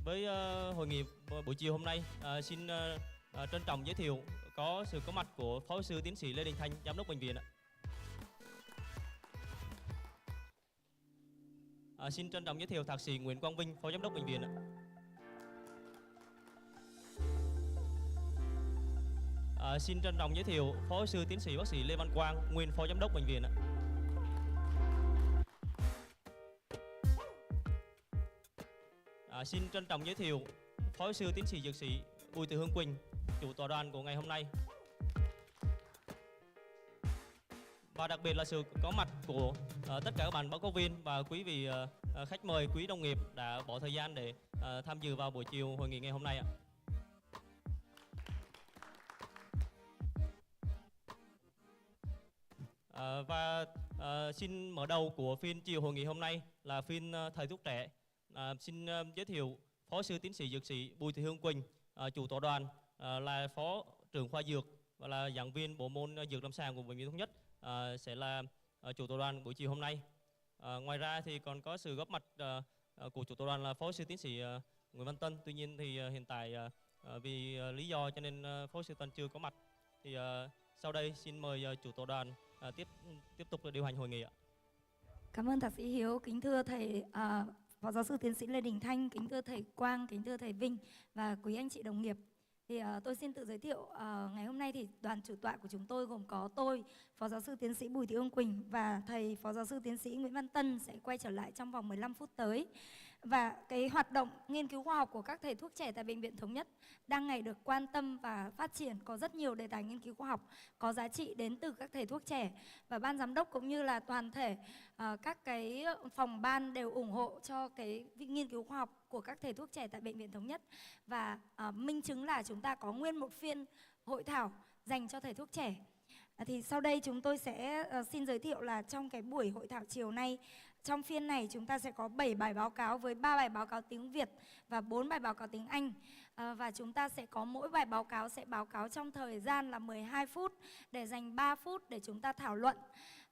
Với hội nghị buổi chiều hôm nay, xin trân trọng giới thiệu có sự có mặt của Phó sư tiến sĩ Lê Đình Thành, Giám đốc bệnh viện ạ. Xin trân trọng giới thiệu Thạc sĩ Nguyễn Quang Vinh, Phó Giám đốc bệnh viện ạ. Xin trân trọng giới thiệu Phó sư tiến sĩ bác sĩ Lê Văn Quang, nguyên Phó Giám đốc bệnh viện ạ. Xin trân trọng giới thiệu Phó sư tiến sĩ dược sĩ Bùi Thị Hương Quỳnh, chủ tọa đoàn của ngày hôm nay. Và đặc biệt là sự có mặt của tất cả các bạn báo cáo viên và quý vị khách mời, quý đồng nghiệp đã bỏ thời gian để tham dự vào buổi chiều hội nghị ngày hôm nay ạ. Xin mở đầu của phiên chiều hội nghị hôm nay là phiên thầy thuốc trẻ. Xin giới thiệu Phó sư tiến sĩ dược sĩ Bùi Thị Hương Quỳnh, chủ tọa đoàn, là Phó trưởng khoa dược và là giảng viên bộ môn dược lâm sàng của Bệnh viện Thống Nhất, sẽ là chủ tọa đoàn buổi chiều hôm nay. Ngoài ra thì còn có sự góp mặt của chủ tọa đoàn là Phó sư tiến sĩ Nguyễn Văn Tân. Tuy nhiên thì hiện tại vì lý do cho nên Phó sư Tân chưa có mặt. Thì sau đây xin mời chủ tọa đoàn tiếp tục điều hành hội nghị ạ. Cảm ơn Thạc sĩ Hiếu, kính thưa thầy Phó giáo sư tiến sĩ Lê Đình Thanh, kính thưa thầy Quang, kính thưa thầy Vinh và quý anh chị đồng nghiệp. Thì tôi xin tự giới thiệu, ngày hôm nay thì đoàn chủ tọa của chúng tôi gồm có tôi, Phó giáo sư tiến sĩ Bùi Thị Hương Quỳnh và thầy Phó giáo sư tiến sĩ Nguyễn Văn Tân sẽ quay trở lại trong vòng 15 phút tới. Và cái hoạt động nghiên cứu khoa học của các thầy thuốc trẻ tại Bệnh viện Thống Nhất đang ngày được quan tâm và phát triển. Có rất nhiều đề tài nghiên cứu khoa học có giá trị đến từ các thầy thuốc trẻ. Và ban giám đốc cũng như là toàn thể các cái phòng ban đều ủng hộ cho cái nghiên cứu khoa học của các thầy thuốc trẻ tại Bệnh viện Thống Nhất. Và minh chứng là chúng ta có nguyên một phiên hội thảo dành cho thầy thuốc trẻ. Thì sau đây chúng tôi sẽ xin giới thiệu là trong cái buổi hội thảo chiều nay, trong phiên này chúng ta sẽ có 7 bài báo cáo với 3 bài báo cáo tiếng Việt và 4 bài báo cáo tiếng Anh. Và chúng ta sẽ có mỗi bài báo cáo sẽ báo cáo trong thời gian là 12 phút để dành 3 phút để chúng ta thảo luận.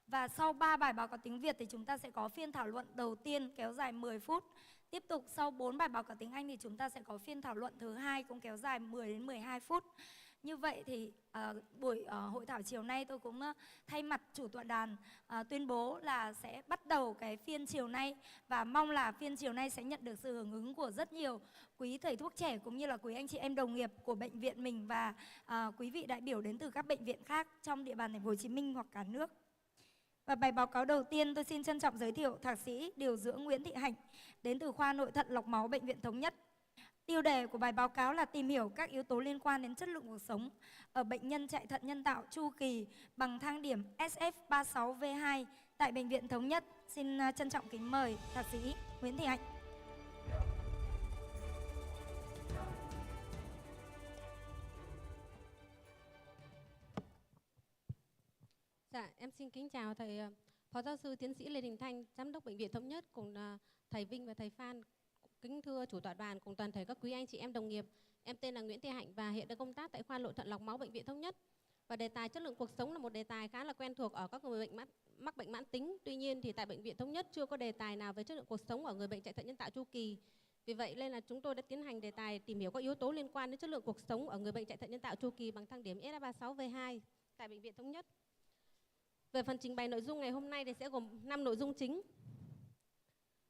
Và sau 3 bài báo cáo tiếng Việt thì chúng ta sẽ có phiên thảo luận đầu tiên kéo dài 10 phút. Tiếp tục sau 4 bài báo cáo tiếng Anh thì chúng ta sẽ có phiên thảo luận thứ hai cũng kéo dài 10 đến 12 phút. Như vậy thì buổi hội thảo chiều nay tôi cũng thay mặt chủ tọa đàn tuyên bố là sẽ bắt đầu cái phiên chiều nay, và mong là phiên chiều nay sẽ nhận được sự hưởng ứng của rất nhiều quý thầy thuốc trẻ cũng như là quý anh chị em đồng nghiệp của bệnh viện mình và quý vị đại biểu đến từ các bệnh viện khác trong địa bàn thành phố Hồ Chí Minh hoặc cả nước. Và bài báo cáo đầu tiên tôi xin trân trọng giới thiệu Thạc sĩ điều dưỡng Nguyễn Thị Hạnh đến từ khoa nội thận lọc máu Bệnh viện Thống Nhất. Tiêu đề của bài báo cáo là tìm hiểu các yếu tố liên quan đến chất lượng cuộc sống ở bệnh nhân chạy thận nhân tạo chu kỳ bằng thang điểm SF36V2 tại Bệnh viện Thống Nhất. Xin trân trọng kính mời Thạc sĩ Nguyễn Thị Hạnh. Dạ, em xin kính chào thầy Phó giáo sư tiến sĩ Lê Đình Thanh, Giám đốc Bệnh viện Thống Nhất, cùng thầy Vinh và thầy Phan. Kính thưa chủ tọa đoàn cùng toàn thể các quý anh chị em đồng nghiệp. Em tên là Nguyễn Thị Hạnh và hiện đang công tác tại khoa nội thận lọc máu Bệnh viện Thống Nhất. Và đề tài chất lượng cuộc sống là một đề tài khá là quen thuộc ở các người bệnh mắc bệnh mãn tính. Tuy nhiên thì tại Bệnh viện Thống Nhất chưa có đề tài nào về chất lượng cuộc sống ở người bệnh chạy thận nhân tạo chu kỳ. Vì vậy nên là chúng tôi đã tiến hành đề tài tìm hiểu các yếu tố liên quan đến chất lượng cuộc sống ở người bệnh chạy thận nhân tạo chu kỳ bằng thang điểm SF36V2 tại Bệnh viện Thống Nhất. Về phần trình bày nội dung ngày hôm nay thì sẽ gồm 5 nội dung chính.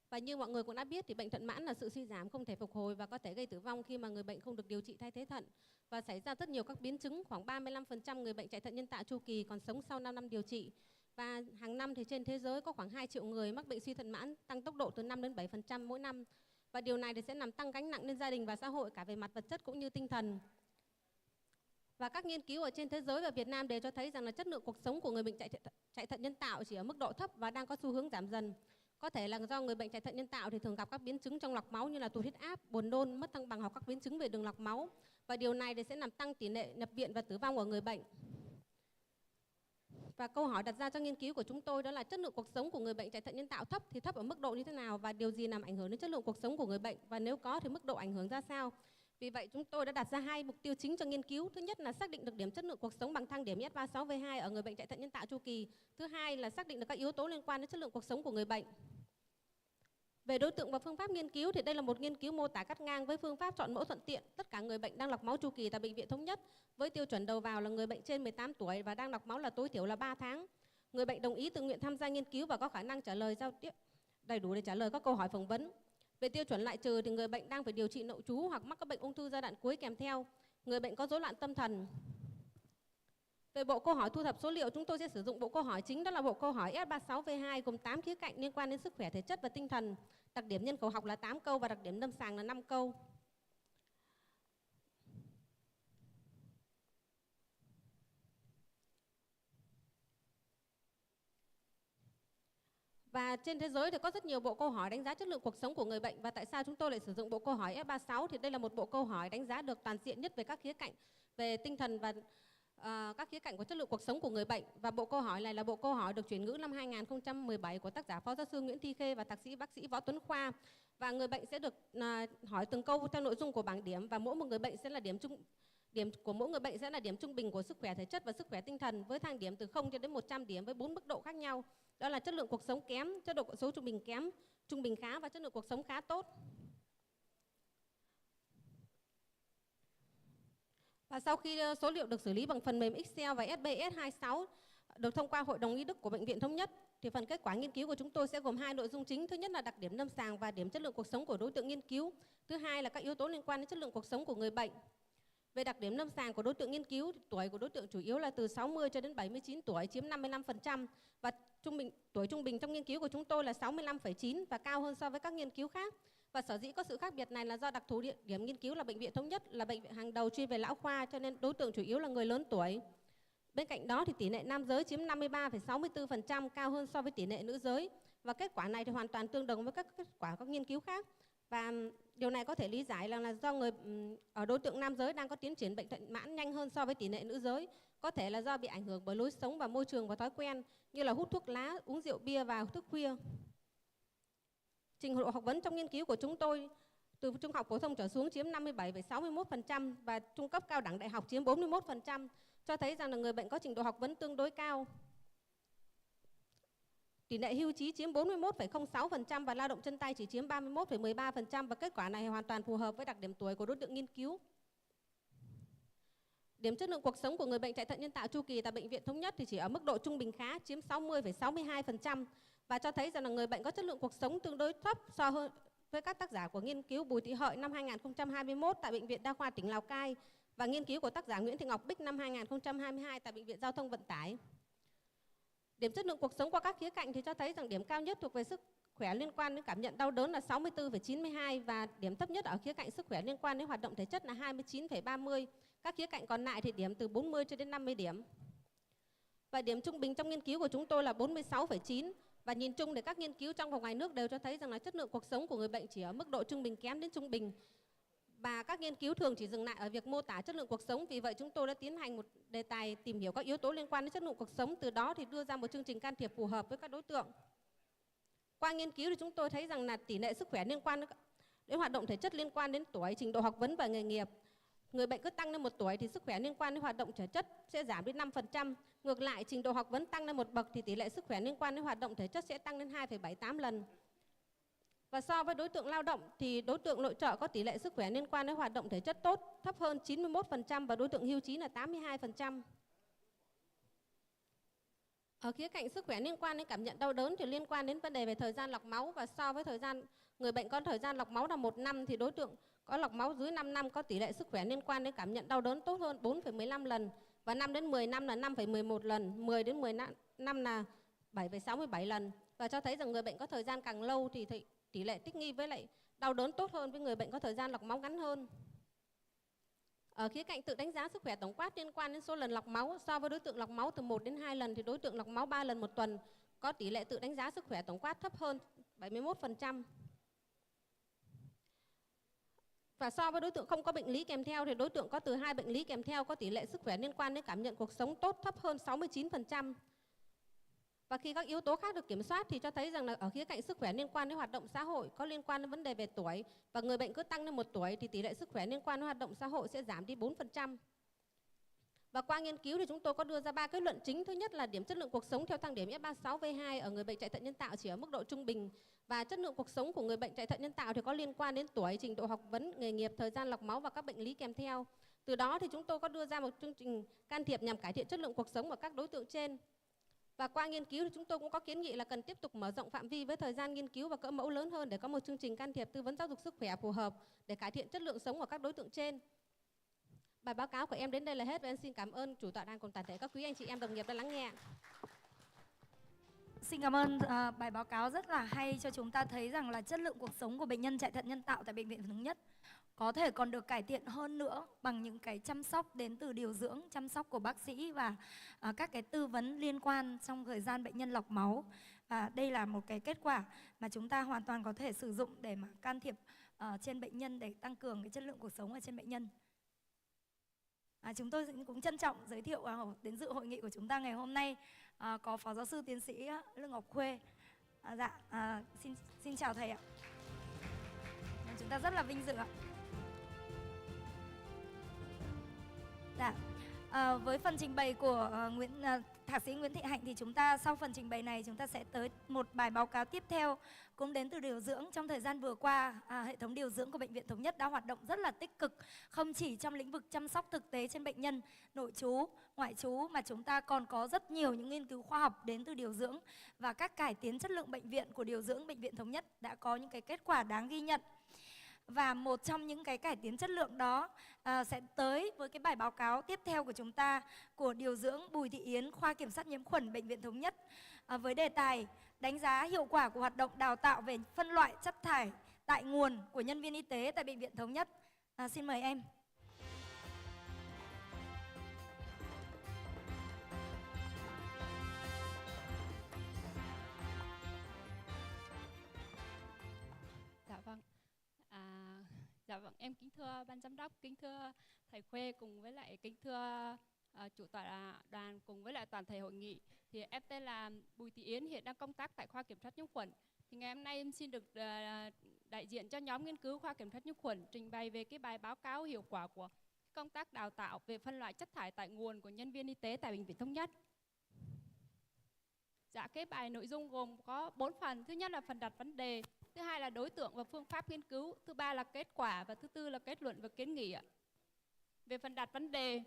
Và như mọi người cũng đã biết thì bệnh thận mãn là sự suy giảm không thể phục hồi và có thể gây tử vong khi mà người bệnh không được điều trị thay thế thận, và xảy ra rất nhiều các biến chứng. Khoảng 35% người bệnh chạy thận nhân tạo chu kỳ còn sống sau 5 năm điều trị. Và hàng năm thì trên thế giới có khoảng 2 triệu người mắc bệnh suy thận mãn, tăng tốc độ từ 5 đến 7% mỗi năm. Và điều này thì sẽ làm tăng gánh nặng lên gia đình và xã hội cả về mặt vật chất cũng như tinh thần. Và các nghiên cứu ở trên thế giới và Việt Nam đều cho thấy rằng là chất lượng cuộc sống của người bệnh chạy thận nhân tạo chỉ ở mức độ thấp và đang có xu hướng giảm dần. Có thể là do người bệnh chạy thận nhân tạo thì thường gặp các biến chứng trong lọc máu như là tụt huyết áp, buồn nôn, mất thăng bằng hoặc các biến chứng về đường lọc máu. Và điều này thì sẽ làm tăng tỷ lệ nhập viện và tử vong ở người bệnh. Và câu hỏi đặt ra cho nghiên cứu của chúng tôi đó là chất lượng cuộc sống của người bệnh chạy thận nhân tạo thấp thì thấp ở mức độ như thế nào, và điều gì làm ảnh hưởng đến chất lượng cuộc sống của người bệnh, và nếu có thì mức độ ảnh hưởng ra sao. Vì vậy chúng tôi đã đặt ra 2 mục tiêu chính cho nghiên cứu. Thứ nhất là xác định được điểm chất lượng cuộc sống bằng thang điểm SF36V2 ở người bệnh chạy thận nhân tạo chu kỳ. Thứ hai là xác định được các yếu tố liên quan đến chất lượng cuộc sống của người bệnh. Về đối tượng và phương pháp nghiên cứu thì đây là một nghiên cứu mô tả cắt ngang với phương pháp chọn mẫu thuận tiện tất cả người bệnh đang lọc máu chu kỳ tại Bệnh viện Thống Nhất, với tiêu chuẩn đầu vào là người bệnh trên 18 tuổi và đang lọc máu là tối thiểu là 3 tháng. Người bệnh đồng ý tự nguyện tham gia nghiên cứu và có khả năng trả lời giao tiếp đầy đủ để trả lời các câu hỏi phỏng vấn. Về tiêu chuẩn loại trừ thì người bệnh đang phải điều trị nội trú hoặc mắc các bệnh ung thư giai đoạn cuối kèm theo, người bệnh có rối loạn tâm thần, Về bộ câu hỏi thu thập số liệu, chúng tôi sẽ sử dụng bộ câu hỏi chính, đó là bộ câu hỏi S36 V2 gồm 8 khía cạnh liên quan đến sức khỏe thể chất và tinh thần. Đặc điểm nhân khẩu học là 8 câu và đặc điểm lâm sàng là 5 câu. Và trên thế giới thì có rất nhiều bộ câu hỏi đánh giá chất lượng cuộc sống của người bệnh. Và tại sao chúng tôi lại sử dụng bộ câu hỏi F36? Thì đây là một bộ câu hỏi đánh giá được toàn diện nhất về các khía cạnh về tinh thần và các khía cạnh của chất lượng cuộc sống của người bệnh. Và bộ câu hỏi này là bộ câu hỏi được chuyển ngữ năm 2017 của tác giả Phó Giáo sư Nguyễn Thi Khê và Thạc sĩ bác sĩ Võ Tuấn Khoa. Và người bệnh sẽ được hỏi từng câu theo nội dung của bảng điểm, và mỗi một người bệnh sẽ là điểm của mỗi người bệnh sẽ là điểm trung bình của sức khỏe thể chất và sức khỏe tinh thần, với thang điểm từ 0 cho đến 100 điểm với 4 mức độ khác nhau. Đó là chất lượng cuộc sống kém, chất lượng cuộc sống trung bình kém, trung bình khá và chất lượng cuộc sống khá tốt. Và sau khi số liệu được xử lý bằng phần mềm Excel và SBS 26 được thông qua Hội đồng Y Đức của Bệnh viện Thống Nhất, thì phần kết quả nghiên cứu của chúng tôi sẽ gồm 2 nội dung chính. Thứ nhất là đặc điểm lâm sàng và điểm chất lượng cuộc sống của đối tượng nghiên cứu. Thứ hai là các yếu tố liên quan đến chất lượng cuộc sống của người bệnh. Về đặc điểm lâm sàng của đối tượng nghiên cứu, tuổi của đối tượng chủ yếu là từ 60 cho đến 79 tuổi, chiếm 55%. Và tuổi trung bình trong nghiên cứu của chúng tôi là 65,9 và cao hơn so với các nghiên cứu khác. Và sở dĩ có sự khác biệt này là do đặc thù điểm nghiên cứu là Bệnh viện Thống Nhất là bệnh viện hàng đầu chuyên về lão khoa, cho nên đối tượng chủ yếu là người lớn tuổi. Bên cạnh đó thì tỷ lệ nam giới chiếm 53,64%, cao hơn so với tỷ lệ nữ giới. Và kết quả này thì hoàn toàn tương đồng với các kết quả các nghiên cứu khác. Và điều này có thể lý giải là do ở đối tượng nam giới đang có tiến triển bệnh thận mãn nhanh hơn so với tỷ lệ nữ giới. Có thể là do bị ảnh hưởng bởi lối sống và môi trường và thói quen như là hút thuốc lá, uống rượu bia và thức khuya. Trình độ học vấn trong nghiên cứu của chúng tôi từ trung học phổ thông trở xuống chiếm 57,61% và trung cấp cao đẳng đại học chiếm 41%, cho thấy rằng là người bệnh có trình độ học vấn tương đối cao. Tỷ lệ hưu trí chiếm 41,06% và lao động chân tay chỉ chiếm 31,13%, và kết quả này hoàn toàn phù hợp với đặc điểm tuổi của đối tượng nghiên cứu. Điểm chất lượng cuộc sống của người bệnh chạy thận nhân tạo chu kỳ tại Bệnh viện Thống Nhất thì chỉ ở mức độ trung bình khá, chiếm 60,62%, và cho thấy rằng là người bệnh có chất lượng cuộc sống tương đối thấp so với các tác giả của nghiên cứu Bùi Thị Hợi năm 2021 tại Bệnh viện Đa khoa tỉnh Lào Cai và nghiên cứu của tác giả Nguyễn Thị Ngọc Bích năm 2022 tại Bệnh viện Giao thông Vận tải. Điểm chất lượng cuộc sống qua các khía cạnh thì cho thấy rằng điểm cao nhất thuộc về sức khỏe liên quan đến cảm nhận đau đớn là 64,92 và điểm thấp nhất ở khía cạnh sức khỏe liên quan đến hoạt động thể chất là 29,30. Các khía cạnh còn lại thì điểm từ 40 cho đến 50 điểm. Và điểm trung bình trong nghiên cứu của chúng tôi là 46,9. Và nhìn chung thì các nghiên cứu trong và ngoài nước đều cho thấy rằng là chất lượng cuộc sống của người bệnh chỉ ở mức độ trung bình kém đến trung bình. Và các nghiên cứu thường chỉ dừng lại ở việc mô tả chất lượng cuộc sống. Vì vậy chúng tôi đã tiến hành một đề tài tìm hiểu các yếu tố liên quan đến chất lượng cuộc sống, từ đó thì đưa ra một chương trình can thiệp phù hợp với các đối tượng. Qua nghiên cứu thì chúng tôi thấy rằng là tỷ lệ sức khỏe liên quan đến hoạt động thể chất liên quan đến tuổi, trình độ học vấn và nghề nghiệp. Người bệnh cứ tăng lên 1 tuổi thì sức khỏe liên quan đến hoạt động thể chất sẽ giảm đến 5%. Ngược lại, trình độ học vấn tăng lên 1 bậc thì tỷ lệ sức khỏe liên quan đến hoạt động thể chất sẽ tăng lên 2,78 lần. Và so với đối tượng lao động thì đối tượng nội trợ có tỷ lệ sức khỏe liên quan đến hoạt động thể chất tốt thấp hơn 91% và đối tượng hưu trí là 82%. Ở khía cạnh sức khỏe liên quan đến cảm nhận đau đớn thì liên quan đến vấn đề về thời gian lọc máu, và so với thời gian người bệnh có thời gian lọc máu là 1 năm thì đối tượng có lọc máu dưới 5 năm có tỷ lệ sức khỏe liên quan đến cảm nhận đau đớn tốt hơn 4,15 lần, và 5 đến 10 năm là 5,11 lần, 10 đến 10 năm là 7,67 lần, và cho thấy rằng người bệnh có thời gian càng lâu thì tỷ lệ thích nghi với lại đau đớn tốt hơn với người bệnh có thời gian lọc máu ngắn hơn. Ở khía cạnh tự đánh giá sức khỏe tổng quát liên quan đến số lần lọc máu, so với đối tượng lọc máu từ 1 đến 2 lần thì đối tượng lọc máu 3 lần một tuần có tỷ lệ tự đánh giá sức khỏe tổng quát thấp hơn 71%. Và so với đối tượng không có bệnh lý kèm theo thì đối tượng có từ 2 bệnh lý kèm theo có tỷ lệ sức khỏe liên quan đến cảm nhận cuộc sống tốt thấp hơn 69%. Và khi các yếu tố khác được kiểm soát thì cho thấy rằng là ở khía cạnh sức khỏe liên quan đến hoạt động xã hội có liên quan đến vấn đề về tuổi, và người bệnh cứ tăng lên 1 tuổi thì tỷ lệ sức khỏe liên quan đến hoạt động xã hội sẽ giảm đi 4%. Và qua nghiên cứu thì chúng tôi có đưa ra 3 kết luận chính. Thứ nhất là điểm chất lượng cuộc sống theo thang điểm S36 V2 ở người bệnh chạy thận nhân tạo chỉ ở mức độ trung bình, và chất lượng cuộc sống của người bệnh chạy thận nhân tạo thì có liên quan đến tuổi, trình độ học vấn, nghề nghiệp, thời gian lọc máu và các bệnh lý kèm theo. Từ đó thì chúng tôi có đưa ra một chương trình can thiệp nhằm cải thiện chất lượng cuộc sống của các đối tượng trên. Và qua nghiên cứu thì chúng tôi cũng có kiến nghị là cần tiếp tục mở rộng phạm vi với thời gian nghiên cứu và cỡ mẫu lớn hơn để có một chương trình can thiệp tư vấn giáo dục sức khỏe phù hợp để cải thiện chất lượng sống của các đối tượng trên. Bài báo cáo của em đến đây là hết và em xin cảm ơn chủ tọa đàn cùng toàn thể các quý anh chị em đồng nghiệp đã lắng nghe. Xin cảm ơn bài báo cáo rất là hay cho chúng ta thấy rằng là chất lượng cuộc sống của bệnh nhân chạy thận nhân tạo tại Bệnh viện Thống Nhất có thể còn được cải thiện hơn nữa bằng những cái chăm sóc đến từ điều dưỡng, chăm sóc của bác sĩ và các cái tư vấn liên quan trong thời gian bệnh nhân lọc máu. Và đây là một cái kết quả mà chúng ta hoàn toàn có thể sử dụng để mà can thiệp trên bệnh nhân để tăng cường cái chất lượng cuộc sống ở trên bệnh nhân. Chúng tôi cũng trân trọng giới thiệu đến dự hội nghị của chúng ta ngày hôm nay có Phó Giáo sư Tiến sĩ Lương Ngọc Khuê. Xin chào thầy ạ. Chúng ta rất là vinh dự ạ. Với phần trình bày của Thạc sĩ Nguyễn Thị Hạnh thì chúng ta sau phần trình bày này chúng ta sẽ tới một bài báo cáo tiếp theo cũng đến từ điều dưỡng. Trong thời gian vừa qua, hệ thống điều dưỡng của Bệnh viện Thống Nhất đã hoạt động rất là tích cực, không chỉ trong lĩnh vực chăm sóc thực tế trên bệnh nhân, nội trú, ngoại trú mà chúng ta còn có rất nhiều những nghiên cứu khoa học đến từ điều dưỡng và các cải tiến chất lượng bệnh viện của điều dưỡng Bệnh viện Thống Nhất đã có những cái kết quả đáng ghi nhận. Và một trong những cái cải tiến chất lượng đó sẽ tới với cái bài báo cáo tiếp theo của chúng ta của điều dưỡng Bùi Thị Yến, khoa kiểm soát nhiễm khuẩn Bệnh viện Thống Nhất với đề tài đánh giá hiệu quả của hoạt động đào tạo về phân loại chất thải tại nguồn của nhân viên y tế tại Bệnh viện Thống Nhất. Xin mời em. Dạ vâng, em kính thưa ban giám đốc, kính thưa thầy Khuê cùng với lại kính thưa chủ tọa đoàn cùng với lại toàn thể hội nghị. Thì em tên là Bùi Thị Yến, hiện đang công tác tại khoa kiểm soát nhiễm khuẩn. Thì ngày hôm nay em xin được đại diện cho nhóm nghiên cứu khoa kiểm soát nhiễm khuẩn trình bày về cái bài báo cáo hiệu quả của công tác đào tạo về phân loại chất thải tại nguồn của nhân viên y tế tại Bệnh viện Thống Nhất. Dạ, cái bài nội dung gồm có 4 phần. Thứ nhất là phần đặt vấn đề, thứ hai là đối tượng và phương pháp nghiên cứu, thứ ba là kết quả và thứ tư là kết luận và kiến nghị ạ. Về phần đặt vấn đề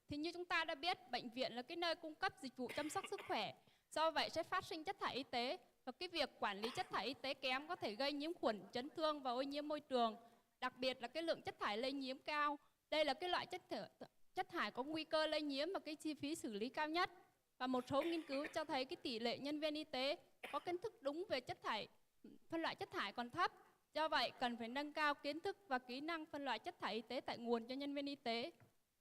thì như chúng ta đã biết, bệnh viện là cái nơi cung cấp dịch vụ chăm sóc sức khỏe, do vậy sẽ phát sinh chất thải y tế và cái việc quản lý chất thải y tế kém có thể gây nhiễm khuẩn, chấn thương và ô nhiễm môi trường, đặc biệt là cái lượng chất thải lây nhiễm cao. Đây là cái loại chất thải có nguy cơ lây nhiễm và cái chi phí xử lý cao nhất. Và một số nghiên cứu cho thấy cái tỷ lệ nhân viên y tế có kiến thức đúng về chất thải, phân loại chất thải còn thấp. Do vậy cần phải nâng cao kiến thức và kỹ năng phân loại chất thải y tế tại nguồn cho nhân viên y tế.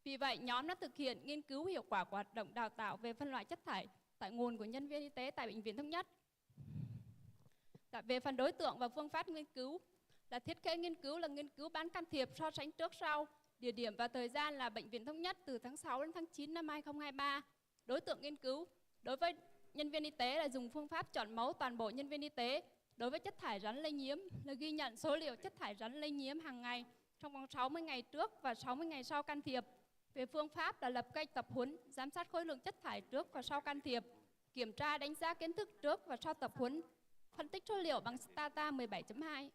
Vì vậy nhóm đã thực hiện nghiên cứu hiệu quả của hoạt động đào tạo về phân loại chất thải tại nguồn của nhân viên y tế tại Bệnh viện Thống Nhất. Về phần đối tượng và phương pháp nghiên cứu là thiết kế nghiên cứu là nghiên cứu bán can thiệp so sánh trước sau, địa điểm và thời gian là Bệnh viện Thống Nhất từ tháng 6 đến tháng 9 năm 2023. Đối tượng nghiên cứu đối với nhân viên y tế là dùng phương pháp chọn mẫu toàn bộ nhân viên y tế. Đối với chất thải rắn lây nhiễm là ghi nhận số liệu chất thải rắn lây nhiễm hàng ngày trong vòng 60 ngày trước và 60 ngày sau can thiệp. Về phương pháp là lập kênh tập huấn, giám sát khối lượng chất thải trước và sau can thiệp, kiểm tra đánh giá kiến thức trước và sau tập huấn, phân tích số liệu bằng Stata 17.2.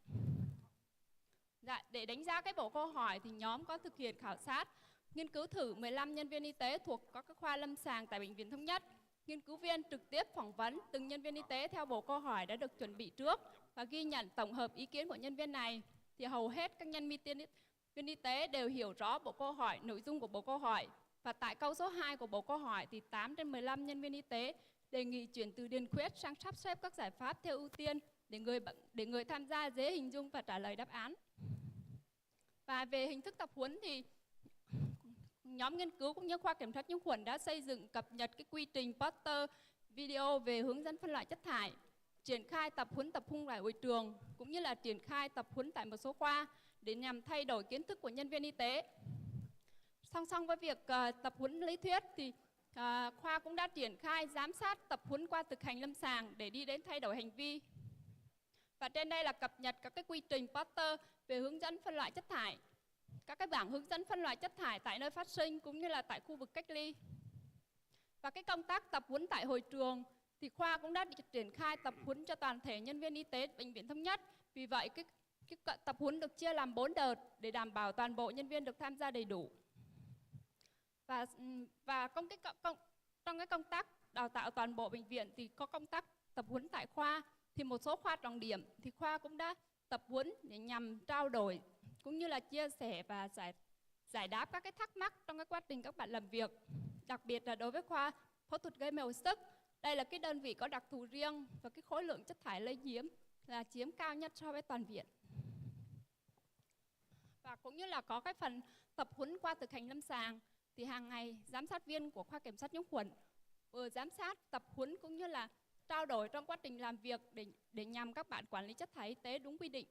Dạ, để đánh giá cái bộ câu hỏi thì nhóm có thực hiện khảo sát, nghiên cứu thử 15 nhân viên y tế thuộc các khoa lâm sàng tại Bệnh viện Thống Nhất. Nghiên cứu viên trực tiếp phỏng vấn từng nhân viên y tế theo bộ câu hỏi đã được chuẩn bị trước và ghi nhận tổng hợp ý kiến của nhân viên này. Thì hầu hết các nhân viên y tế đều hiểu rõ bộ câu hỏi, nội dung của bộ câu hỏi. Và tại câu số 2 của bộ câu hỏi thì 8 trên 15 nhân viên y tế đề nghị chuyển từ điền khuyết sang sắp xếp các giải pháp theo ưu tiên để người tham gia dễ hình dung và trả lời đáp án. Và về hình thức tập huấn thì nhóm nghiên cứu cũng như khoa kiểm soát nhiễm khuẩn đã xây dựng cập nhật cái quy trình poster video về hướng dẫn phân loại chất thải, triển khai tập huấn tập trung tại hội trường cũng như là triển khai tập huấn tại một số khoa để nhằm thay đổi kiến thức của nhân viên y tế. Song song với việc tập huấn lý thuyết thì khoa cũng đã triển khai giám sát tập huấn qua thực hành lâm sàng để đi đến thay đổi hành vi. Và trên đây là cập nhật các cái quy trình poster về hướng dẫn phân loại chất thải, các cái bảng hướng dẫn phân loại chất thải tại nơi phát sinh cũng như là tại khu vực cách ly. Và cái công tác tập huấn tại hội trường thì khoa cũng đã triển khai tập huấn cho toàn thể nhân viên y tế Bệnh viện Thống Nhất. Vì vậy cái tập huấn được chia làm 4 đợt để đảm bảo toàn bộ nhân viên được tham gia đầy đủ. Và trong cái công tác đào tạo toàn bộ bệnh viện thì có công tác tập huấn tại khoa, thì một số khoa trọng điểm thì khoa cũng đã tập huấn để nhằm trao đổi cũng như là chia sẻ và giải đáp các cái thắc mắc trong cái quá trình các bạn làm việc. Đặc biệt là đối với khoa phẫu thuật gây mê hồi sức, đây là cái đơn vị có đặc thù riêng và cái khối lượng chất thải lây nhiễm là chiếm cao nhất so với toàn viện. Và cũng như là có cái phần tập huấn qua thực hành lâm sàng, thì hàng ngày giám sát viên của khoa kiểm soát nhiễm khuẩn vừa giám sát, tập huấn cũng như là trao đổi trong quá trình làm việc để nhằm các bạn quản lý chất thải y tế đúng quy định.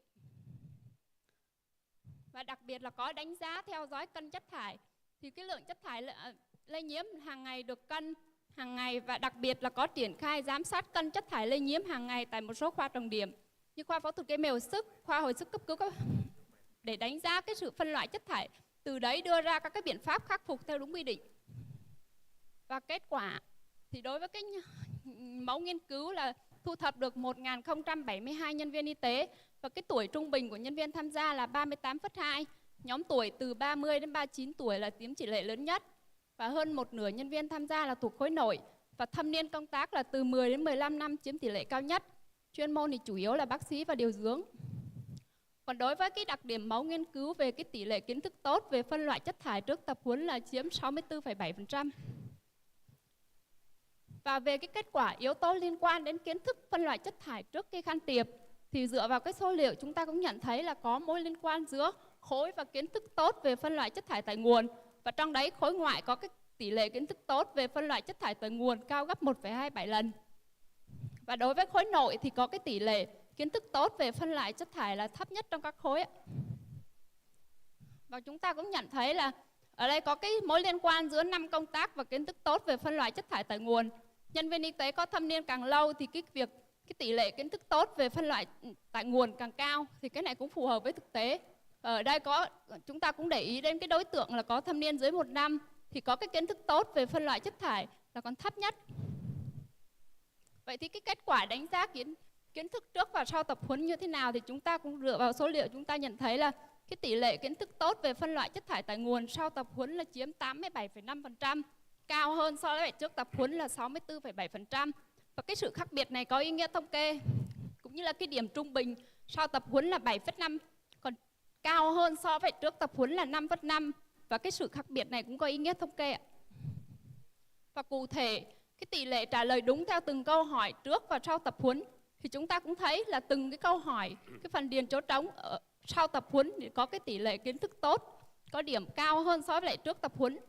Và đặc biệt là có đánh giá theo dõi cân chất thải, thì cái lượng chất thải lây nhiễm hàng ngày được cân hàng ngày, và đặc biệt là có triển khai giám sát cân chất thải lây nhiễm hàng ngày tại một số khoa trọng điểm như khoa phẫu thuật gây mê hồi sức, khoa hồi sức cấp cứu để đánh giá cái sự phân loại chất thải, từ đấy đưa ra các cái biện pháp khắc phục theo đúng quy định. Và kết quả thì đối với cái mẫu nghiên cứu là thu thập được 1.072 nhân viên y tế, và cái tuổi trung bình của nhân viên tham gia là 38,2. Nhóm tuổi từ 30 đến 39 tuổi là chiếm tỷ lệ lớn nhất, và hơn một nửa nhân viên tham gia là thuộc khối nội, và thâm niên công tác là từ 10 đến 15 năm chiếm tỷ lệ cao nhất. Chuyên môn thì chủ yếu là bác sĩ và điều dưỡng. Còn đối với cái đặc điểm mẫu nghiên cứu về cái tỷ lệ kiến thức tốt về phân loại chất thải trước tập huấn là chiếm 64,7%. Và về cái kết quả yếu tố liên quan đến kiến thức phân loại chất thải trước khi can thiệp, thì dựa vào cái số liệu chúng ta cũng nhận thấy là có mối liên quan giữa khối và kiến thức tốt về phân loại chất thải tại nguồn. Và trong đấy khối ngoại có cái tỷ lệ kiến thức tốt về phân loại chất thải tại nguồn cao gấp 1,27 lần. Và đối với khối nội thì có cái tỷ lệ kiến thức tốt về phân loại chất thải là thấp nhất trong các khối. Và chúng ta cũng nhận thấy là ở đây có cái mối liên quan giữa năm công tác và kiến thức tốt về phân loại chất thải tại nguồn. Nhân viên y tế có thâm niên càng lâu thì cái tỷ lệ kiến thức tốt về phân loại tại nguồn càng cao, thì cái này cũng phù hợp với thực tế. Ở đây chúng ta cũng để ý đến cái đối tượng là có thâm niên dưới 1 năm thì có cái kiến thức tốt về phân loại chất thải là còn thấp nhất. Vậy thì cái kết quả đánh giá kiến thức trước và sau tập huấn như thế nào thì chúng ta cũng dựa vào số liệu chúng ta nhận thấy là cái tỷ lệ kiến thức tốt về phân loại chất thải tại nguồn sau tập huấn là chiếm 87,5%, cao hơn so với trước tập huấn là 64,7%. Và cái sự khác biệt này có ý nghĩa thống kê, cũng như là cái điểm trung bình sau tập huấn là 7,5, còn cao hơn so với trước tập huấn là 5,5. Và cái sự khác biệt này cũng có ý nghĩa thống kê ạ. Và cụ thể, cái tỷ lệ trả lời đúng theo từng câu hỏi trước và sau tập huấn thì chúng ta cũng thấy là từng cái câu hỏi, cái phần điền chỗ trống ở sau tập huấn thì có cái tỷ lệ kiến thức tốt, có điểm cao hơn so với lại trước tập huấn.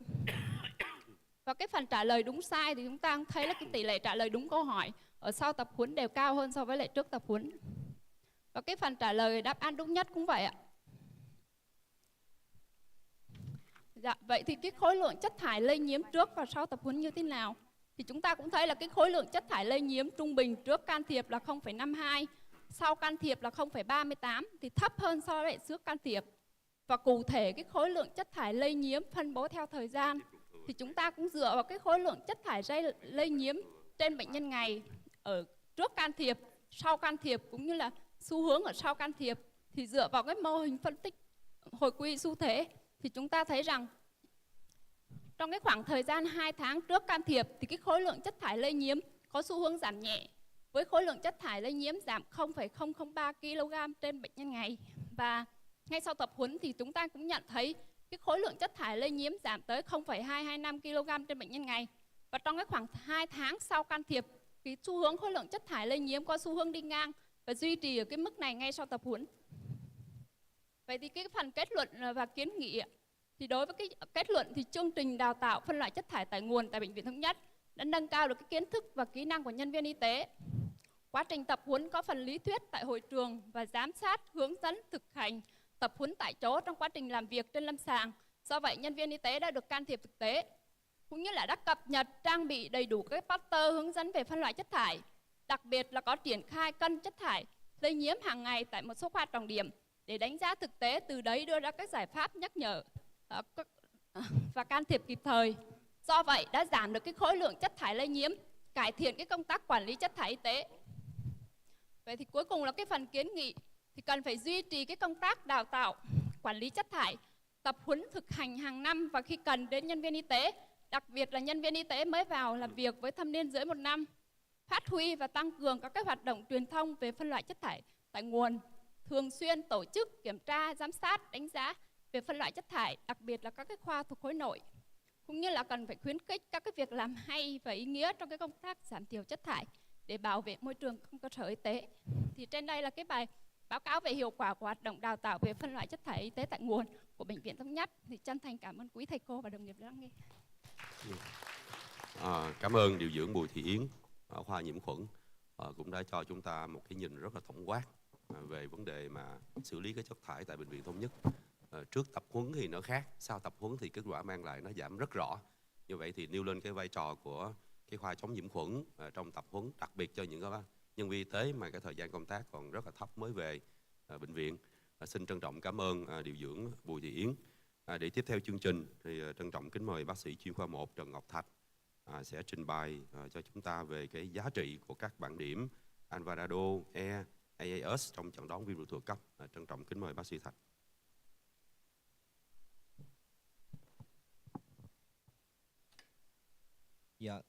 Và cái phần trả lời đúng sai thì chúng ta cũng thấy là cái tỷ lệ trả lời đúng câu hỏi ở sau tập huấn đều cao hơn so với lại trước tập huấn. Và cái phần trả lời đáp án đúng nhất cũng vậy ạ. Dạ, vậy thì cái khối lượng chất thải lây nhiễm trước và sau tập huấn như thế nào? Thì chúng ta cũng thấy là cái khối lượng chất thải lây nhiễm trung bình trước can thiệp là 0,52, sau can thiệp là 0,38 thì thấp hơn so với trước can thiệp. Và cụ thể cái khối lượng chất thải lây nhiễm phân bố theo thời gian thì chúng ta cũng dựa vào cái khối lượng chất thải lây nhiễm trên bệnh nhân ngày ở trước can thiệp, sau can thiệp cũng như là xu hướng ở sau can thiệp, thì dựa vào cái mô hình phân tích hồi quy xu thế thì chúng ta thấy rằng trong cái khoảng thời gian 2 tháng trước can thiệp thì cái khối lượng chất thải lây nhiễm có xu hướng giảm nhẹ, với khối lượng chất thải lây nhiễm giảm 0,003 kg trên bệnh nhân ngày. Và ngay sau tập huấn thì chúng ta cũng nhận thấy cái khối lượng chất thải lây nhiễm giảm tới 0,225 kg trên bệnh nhân ngày. Và trong cái khoảng 2 tháng sau can thiệp, cái xu hướng khối lượng chất thải lây nhiễm có xu hướng đi ngang và duy trì ở cái mức này ngay sau tập huấn. Vậy thì cái phần kết luận và kiến nghị thì đối với cái kết luận thì chương trình đào tạo phân loại chất thải tại nguồn tại Bệnh viện Thống Nhất đã nâng cao được cái kiến thức và kỹ năng của nhân viên y tế. Quá trình tập huấn có phần lý thuyết tại hội trường và giám sát, hướng dẫn, thực hành, tập huấn tại chỗ trong quá trình làm việc trên lâm sàng. Do vậy, nhân viên y tế đã được can thiệp thực tế, cũng như là đã cập nhật, trang bị đầy đủ các poster hướng dẫn về phân loại chất thải. Đặc biệt là có triển khai cân chất thải lây nhiễm hàng ngày tại một số khoa trọng điểm để đánh giá thực tế, từ đấy đưa ra các giải pháp nhắc nhở và can thiệp kịp thời. Do vậy, đã giảm được cái khối lượng chất thải lây nhiễm, cải thiện cái công tác quản lý chất thải y tế. Vậy thì cuối cùng là cái phần kiến nghị thì cần phải duy trì cái công tác đào tạo quản lý chất thải, tập huấn thực hành hàng năm và khi cần đến nhân viên y tế, đặc biệt là nhân viên y tế mới vào làm việc với thâm niên dưới 1 năm, phát huy và tăng cường các hoạt động truyền thông về phân loại chất thải tại nguồn, thường xuyên tổ chức kiểm tra, giám sát, đánh giá về phân loại chất thải, đặc biệt là các cái khoa thuộc khối nội, cũng như là cần phải khuyến khích các cái việc làm hay và ý nghĩa trong cái công tác giảm thiểu chất thải để bảo vệ môi trường trong cơ sở y tế. Thì trên đây là cái bài báo cáo về hiệu quả của hoạt động đào tạo về phân loại chất thải y tế tại nguồn của Bệnh viện Thống Nhất. Thì chân thành cảm ơn quý thầy cô và đồng nghiệp đã lắng nghe. Cảm ơn điều dưỡng Bùi Thị Yến ở khoa nhiễm khuẩn cũng đã cho chúng ta một cái nhìn rất là tổng quát về vấn đề mà xử lý cái chất thải tại Bệnh viện Thống Nhất. Trước tập huấn thì nó khác, sau tập huấn thì kết quả mang lại nó giảm rất rõ. Như vậy thì nêu lên cái vai trò của cái khoa chống nhiễm khuẩn trong tập huấn, đặc biệt cho những nhân viên y tế mà cái thời gian công tác còn rất là thấp mới về bệnh viện. Xin trân trọng cảm ơn điều dưỡng Bùi Thị Yến. Để tiếp theo chương trình thì trân trọng kính mời bác sĩ chuyên khoa 1 Trần Ngọc Thạch sẽ trình bày cho chúng ta về cái giá trị của các bảng điểm Alvarado, E, AAS trong chẩn đoán viêm ruột thừa cấp. Trân trọng kính mời bác sĩ Thạch. Dạ,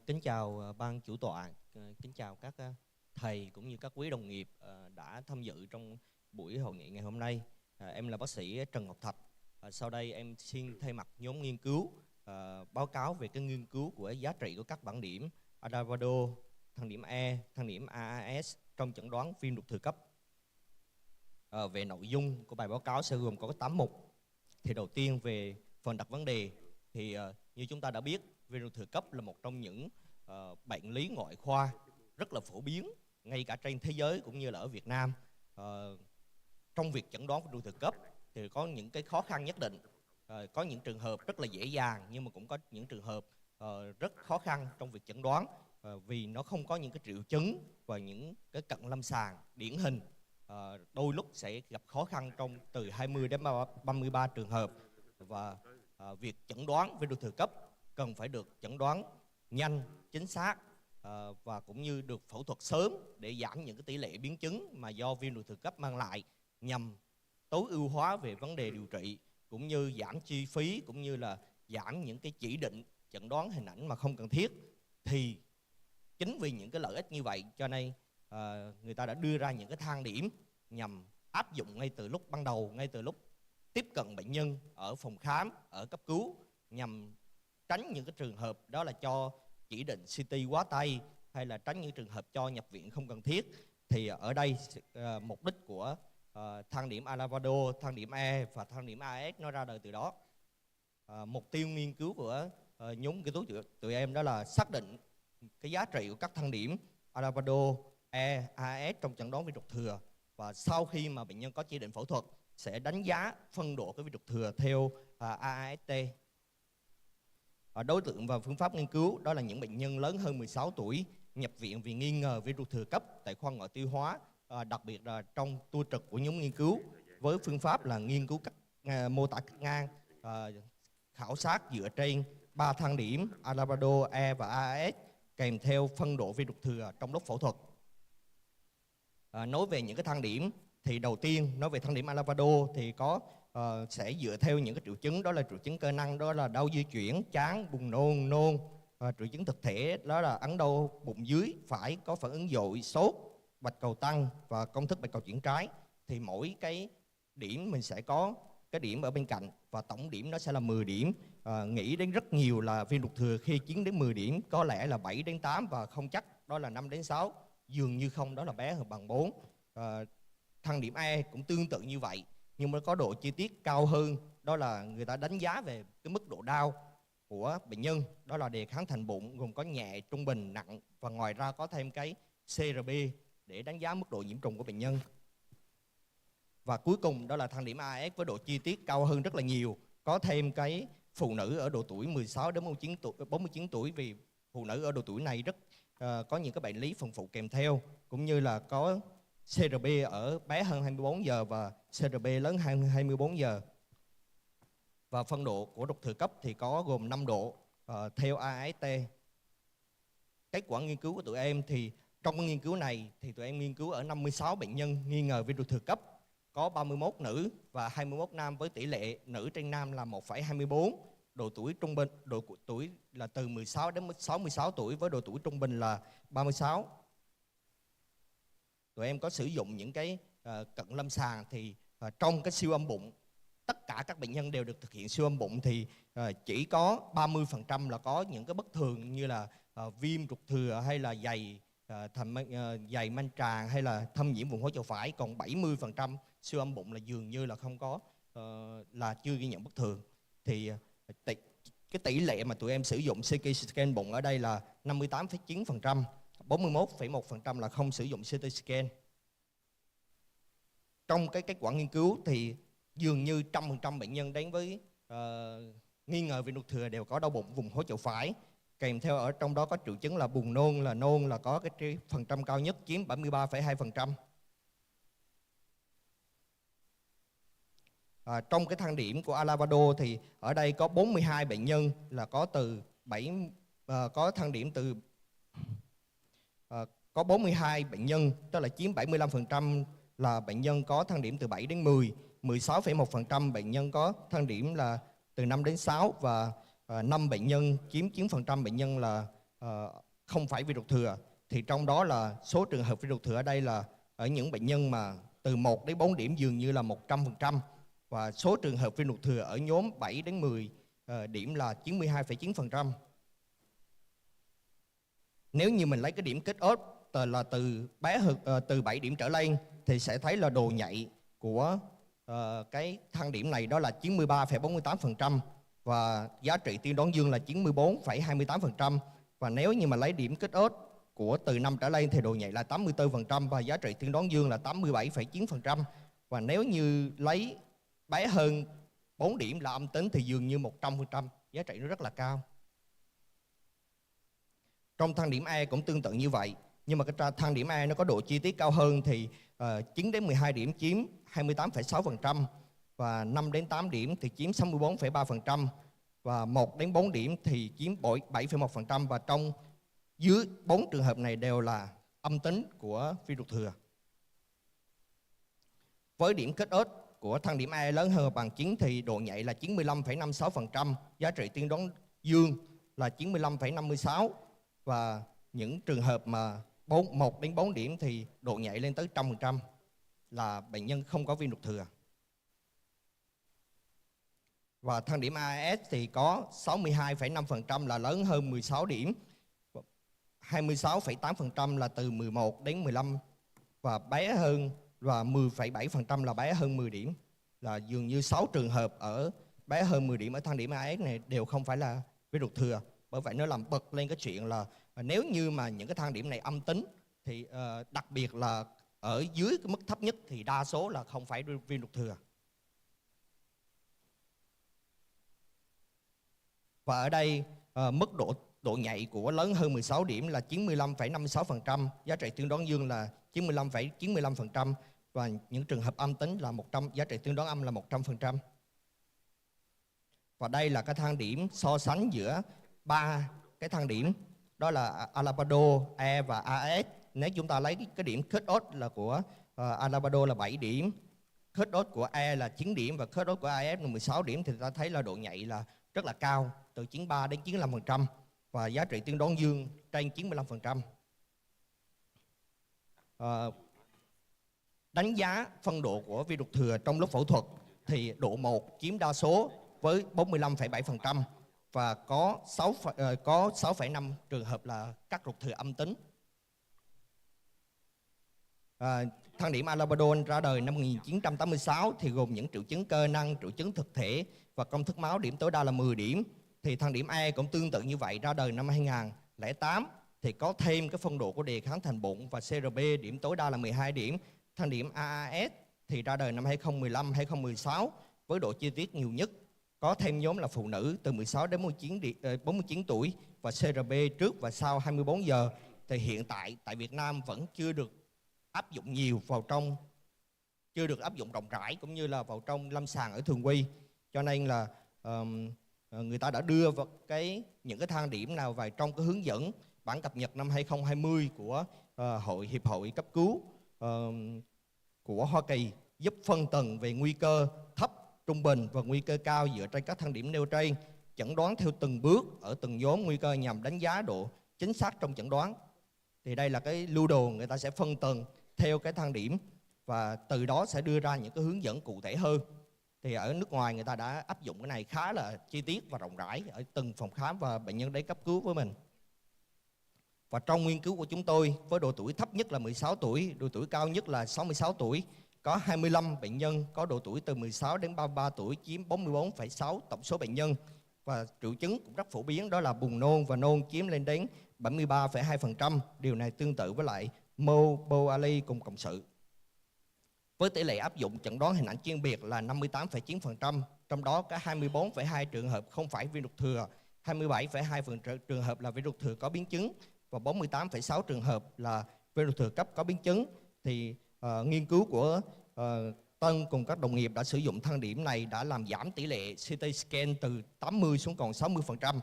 kính chào ban chủ tọa, kính chào các thầy cũng như các quý đồng nghiệp đã tham dự trong buổi hội nghị ngày hôm nay. Em là bác sĩ Trần Ngọc Thạch. Sau đây em xin thay mặt nhóm nghiên cứu báo cáo về cái nghiên cứu của giá trị của các bảng điểm Alvarado, thang điểm E, thang điểm AAS trong chẩn đoán viêm ruột thừa cấp. Về nội dung của bài báo cáo sẽ gồm có 8 mục. Thì đầu tiên về phần đặt vấn đề thì như chúng ta đã biết, viêm ruột thừa cấp là một trong những bệnh lý ngoại khoa rất là phổ biến ngay cả trên thế giới cũng như là ở Việt Nam. Trong việc chẩn đoán viêm ruột thừa cấp thì có những cái khó khăn nhất định. Có những trường hợp rất là dễ dàng nhưng mà cũng có những trường hợp rất khó khăn trong việc chẩn đoán vì nó không có những cái triệu chứng và những cái cận lâm sàng điển hình. Đôi lúc sẽ gặp khó khăn trong từ 20 đến 33 trường hợp, và việc chẩn đoán viêm ruột thừa cấp cần phải được chẩn đoán nhanh, chính xác và cũng như được phẫu thuật sớm để giảm những cái tỷ lệ biến chứng mà do viêm ruột thừa cấp mang lại, nhằm tối ưu hóa về vấn đề điều trị cũng như giảm chi phí cũng như là giảm những cái chỉ định chẩn đoán hình ảnh mà không cần thiết. Thì chính vì những cái lợi ích như vậy cho nên người ta đã đưa ra những cái thang điểm nhằm áp dụng ngay từ lúc ban đầu, ngay từ lúc tiếp cận bệnh nhân ở phòng khám, ở cấp cứu, nhằm tránh những cái trường hợp đó là cho chỉ định CT quá tay hay là tránh những trường hợp cho nhập viện không cần thiết. Thì ở đây mục đích của thang điểm Alvarado, thang điểm E và thang điểm AS nó ra đời từ đó. Mục tiêu nghiên cứu của nhóm nghiên cứu tụi em đó là xác định cái giá trị của các thang điểm Alvarado, E, AS trong chẩn đoán viêm ruột thừa, và sau khi mà bệnh nhân có chỉ định phẫu thuật sẽ đánh giá phân độ cái viêm ruột thừa theo AAST. Đối tượng và phương pháp nghiên cứu đó là những bệnh nhân lớn hơn 16 tuổi nhập viện vì nghi ngờ viêm ruột thừa cấp tại khoa ngoại tiêu hóa, đặc biệt là trong tua trực của nhóm nghiên cứu, với phương pháp là nghiên cứu cắt mô tả cắt ngang, khảo sát dựa trên 3 thang điểm Alvarado, E và AAS kèm theo phân độ viêm ruột thừa trong lúc phẫu thuật. Nói về những cái thang điểm thì đầu tiên nói về thang điểm Alvarado thì có sẽ dựa theo những cái triệu chứng, đó là triệu chứng cơ năng, đó là đau di chuyển, chán, buồn nôn. Triệu chứng thực thể đó là ấn đau bụng dưới phải, có phản ứng dội, sốt, bạch cầu tăng và công thức bạch cầu chuyển trái. Thì mỗi cái điểm mình sẽ có cái điểm ở bên cạnh và tổng điểm nó sẽ là 10 điểm. Nghĩ đến rất nhiều là viêm ruột thừa khi 9 đến 10 điểm, có lẽ là 7 đến 8 và không chắc đó là 5 đến 6, dường như không, đó là bé hơn bằng 4. Thang điểm E cũng tương tự như vậy nhưng mà có độ chi tiết cao hơn, đó là người ta đánh giá về cái mức độ đau của bệnh nhân, đó là đề kháng thành bụng gồm có nhẹ, trung bình, nặng, và ngoài ra có thêm cái CRP để đánh giá mức độ nhiễm trùng của bệnh nhân. Và cuối cùng đó là thang điểm AS với độ chi tiết cao hơn rất là nhiều, có thêm cái phụ nữ ở độ tuổi 16 đến 49 tuổi vì phụ nữ ở độ tuổi này rất có những cái bệnh lý phần phụ kèm theo, cũng như là có CRP ở bé hơn 24 giờ và CRP lớn hơn 24 giờ. Và phân độ của ruột thừa cấp thì có gồm 5 độ theo AST. Kết quả nghiên cứu của tụi em thì trong nghiên cứu này thì tụi em nghiên cứu ở 56 bệnh nhân nghi ngờ viêm ruột thừa cấp, có 31 nữ và 21 nam với tỷ lệ nữ trên nam là 1,24. Độ tuổi trung bình, độ tuổi là từ 16 đến 66 tuổi với độ tuổi trung bình là 36. Tụi em có sử dụng những cái cận lâm sàng thì trong cái siêu âm bụng tất cả các bệnh nhân đều được thực hiện siêu âm bụng thì chỉ có 30% là có những cái bất thường như là viêm ruột thừa hay là dày manh tràng hay là thâm nhiễm vùng hố chậu phải, còn 70% siêu âm bụng là dường như là không có, là chưa ghi nhận bất thường. Thì cái tỷ lệ mà tụi em sử dụng CT scan bụng ở đây là 58,9%, 41,1% là không sử dụng CT scan. Trong cái kết quả nghiên cứu thì dường như 100% bệnh nhân đến với nghi ngờ viêm ruột thừa đều có đau bụng vùng hố chậu phải, kèm theo ở trong đó có triệu chứng là buồn nôn là có cái phần trăm cao nhất chiếm 73,2%. Trong cái thang điểm của Alavado thì ở đây có 42 bệnh nhân là có từ có thang điểm từ có 42 bệnh nhân, tức là chiếm 75% là bệnh nhân có thang điểm từ 7 đến 10, 16,1% bệnh nhân có thang điểm là từ 5 đến 6 và 5 bệnh nhân chiếm 9% bệnh nhân là không phải viêm ruột thừa. Thì trong đó là số trường hợp viêm ruột thừa ở đây là ở những bệnh nhân mà từ 1 đến 4 điểm dường như là 100%, và số trường hợp viêm ruột thừa ở nhóm 7 đến 10 điểm là 92,9%. Nếu như mình lấy cái điểm kết ớt là từ 7 điểm trở lên thì sẽ thấy là độ nhạy của cái thang điểm này đó là 93,48% và giá trị tiên đoán dương là 94,28%. Và nếu như mà lấy điểm kết ớt của từ 5 trở lên thì độ nhạy là 84% và giá trị tiên đoán dương là 87,9%. Và nếu như lấy bé hơn 4 điểm là âm tính thì dường như 100%, giá trị nó rất là cao. Trong thang điểm E cũng tương tự như vậy, nhưng mà cái thang điểm E nó có độ chi tiết cao hơn thì 9 đến 12 điểm chiếm 28,6% và 5 đến 8 điểm thì chiếm 64,3% và 1 đến 4 điểm thì chiếm 7,1%, và trong dưới 4 trường hợp này đều là âm tính của viêm ruột thừa. Với điểm kết ớt của thang điểm E lớn hơn bằng 9 thì độ nhạy là 95,56%, giá trị tiên đoán dương là 95,56%, và những trường hợp mà 1 đến 4 điểm thì độ nhạy lên tới 100% là bệnh nhân không có viêm ruột thừa. Và thang điểm AS thì có 62,5% là lớn hơn 16 điểm, 26,8% là từ 11 đến 15 và bé hơn, và 10,7% là bé hơn 10 điểm. Là dường như 6 trường hợp ở bé hơn 10 điểm ở thang điểm AS này đều không phải là viêm ruột thừa. Bởi vậy nó làm bật lên cái chuyện là nếu như mà những cái thang điểm này âm tính thì đặc biệt là ở dưới cái mức thấp nhất thì đa số là không phải viêm ruột thừa. Và ở đây mức độ nhạy của lớn hơn 16 điểm là 95,56%, giá trị tiên đoán dương là 95,95% và những trường hợp âm tính là 100, giá trị tiên đoán âm là 100%. Và đây là cái thang điểm so sánh giữa 3 cái thang điểm, đó là Alavado, E và AS. Nếu chúng ta lấy cái điểm cut-off là của Alavado là 7 điểm, cut-off của E là 9 điểm và cut-off của AS là 16 điểm thì ta thấy là độ nhạy là rất là cao, từ 93 đến 95% và giá trị tiên đoán dương trên 95%. Đánh giá phân độ của viêm ruột thừa trong lúc phẫu thuật thì độ 1 chiếm đa số với 45,7% và có 6,5 trường hợp là cắt ruột thừa âm tính. Thang điểm Alavado ra đời năm 1986 thì gồm những triệu chứng cơ năng, triệu chứng thực thể và công thức máu điểm tối đa là 10 điểm. Thì thang điểm E cũng tương tự như vậy, ra đời năm 2008 thì có thêm cái phân độ của đề kháng thành bụng và CRP điểm tối đa là 12 điểm. Thang điểm AAS thì ra đời năm 2015-2016 với độ chi tiết nhiều nhất, có thêm nhóm là phụ nữ từ 16 đến 49 tuổi và CRP trước và sau 24 giờ. Thì hiện tại tại Việt Nam vẫn chưa được áp dụng nhiều vào trong, chưa được áp dụng rộng rãi cũng như là vào trong lâm sàng ở thường quy. Cho nên là người ta đã đưa vào những cái thang điểm nào vào trong cái hướng dẫn bản cập nhật năm 2020 của Hiệp hội cấp cứu của Hoa Kỳ, giúp phân tầng về nguy cơ thấp, trung bình và nguy cơ cao dựa trên các thang điểm nêu trên, chẩn đoán theo từng bước ở từng nhóm nguy cơ nhằm đánh giá độ chính xác trong chẩn đoán. Thì đây là cái lưu đồ người ta sẽ phân tầng theo cái thang điểm và từ đó sẽ đưa ra những cái hướng dẫn cụ thể hơn. Thì ở nước ngoài người ta đã áp dụng cái này khá là chi tiết và rộng rãi ở từng phòng khám và bệnh nhân đến cấp cứu với mình. Và trong nghiên cứu của chúng tôi, với độ tuổi thấp nhất là 16 tuổi, độ tuổi cao nhất là 66 tuổi, có 25 bệnh nhân có độ tuổi từ 16 đến 33 tuổi, chiếm 44,6 tổng số bệnh nhân. Và triệu chứng cũng rất phổ biến, đó là buồn nôn và nôn chiếm lên đến 73,2%. Điều này tương tự với lại Moboali cùng cộng sự. Với tỷ lệ áp dụng chẩn đoán hình ảnh chuyên biệt là 58,9%, trong đó có 24,2 trường hợp không phải viêm ruột thừa, 27,2 trường hợp là viêm ruột thừa có biến chứng và 48,6 trường hợp là viêm ruột thừa cấp có biến chứng. Thì nghiên cứu của Tân cùng các đồng nghiệp đã sử dụng thang điểm này đã làm giảm tỷ lệ CT scan từ 80 xuống còn 60%.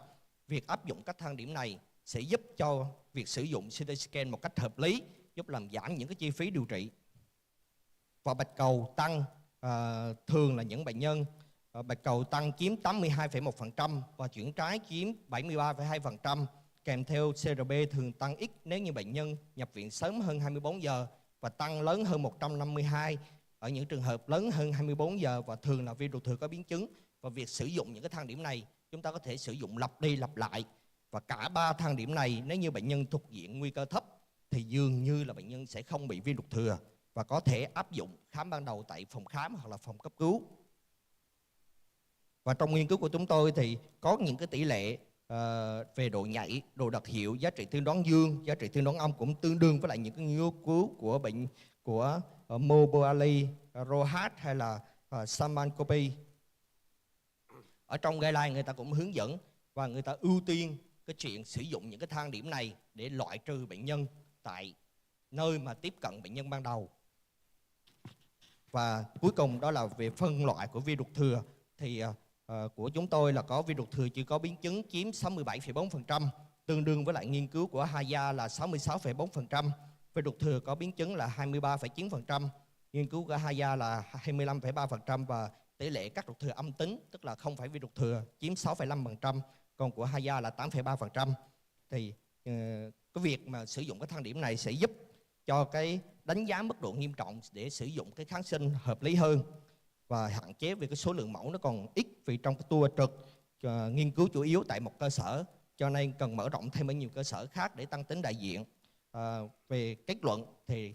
Việc áp dụng các thang điểm này sẽ giúp cho việc sử dụng CT scan một cách hợp lý, giúp làm giảm những cái chi phí điều trị. Và bạch cầu tăng thường là những bệnh nhân bạch cầu tăng chiếm 82,1% và chuyển trái chiếm 73,2%, kèm theo CRP thường tăng ít nếu như bệnh nhân nhập viện sớm hơn 24 giờ và tăng lớn hơn 152 ở những trường hợp lớn hơn 24 giờ và thường là viêm ruột thừa có biến chứng. Và việc sử dụng những cái thang điểm này chúng ta có thể sử dụng lặp đi lặp lại, và cả 3 thang điểm này nếu như bệnh nhân thuộc diện nguy cơ thấp thì dường như là bệnh nhân sẽ không bị viêm ruột thừa và có thể áp dụng khám ban đầu tại phòng khám hoặc là phòng cấp cứu. Và trong nghiên cứu của chúng tôi thì có những cái tỷ lệ về độ nhạy, độ đặc hiệu, giá trị tiên đoán dương, giá trị tiên đoán âm cũng tương đương với lại những cái nghiên cứu của bệnh của Moboali, Rohat hay là Samankopi. Ở trong guideline người ta cũng hướng dẫn và người ta ưu tiên cái chuyện sử dụng những cái thang điểm này để loại trừ bệnh nhân tại nơi mà tiếp cận bệnh nhân ban đầu. Và cuối cùng đó là về phân loại của viêm ruột thừa thì của chúng tôi là có viêm ruột thừa chưa có biến chứng chiếm 67,4%, tương đương với lại nghiên cứu của Haya là 66,4%, viêm ruột thừa có biến chứng là 23,9%, nghiên cứu của Haya là 25,3% và tỷ lệ các ruột thừa âm tính, tức là không phải viêm ruột thừa, chiếm 6,5%, còn của Haya là 8,3%. Thì cái việc mà sử dụng cái thang điểm này sẽ giúp cho cái đánh giá mức độ nghiêm trọng để sử dụng cái kháng sinh hợp lý hơn và hạn chế về cái số lượng mẫu nó còn ít, vì trong cái tour trực nghiên cứu chủ yếu tại một cơ sở cho nên cần mở rộng thêm ở nhiều cơ sở khác để tăng tính đại diện. Về kết luận thì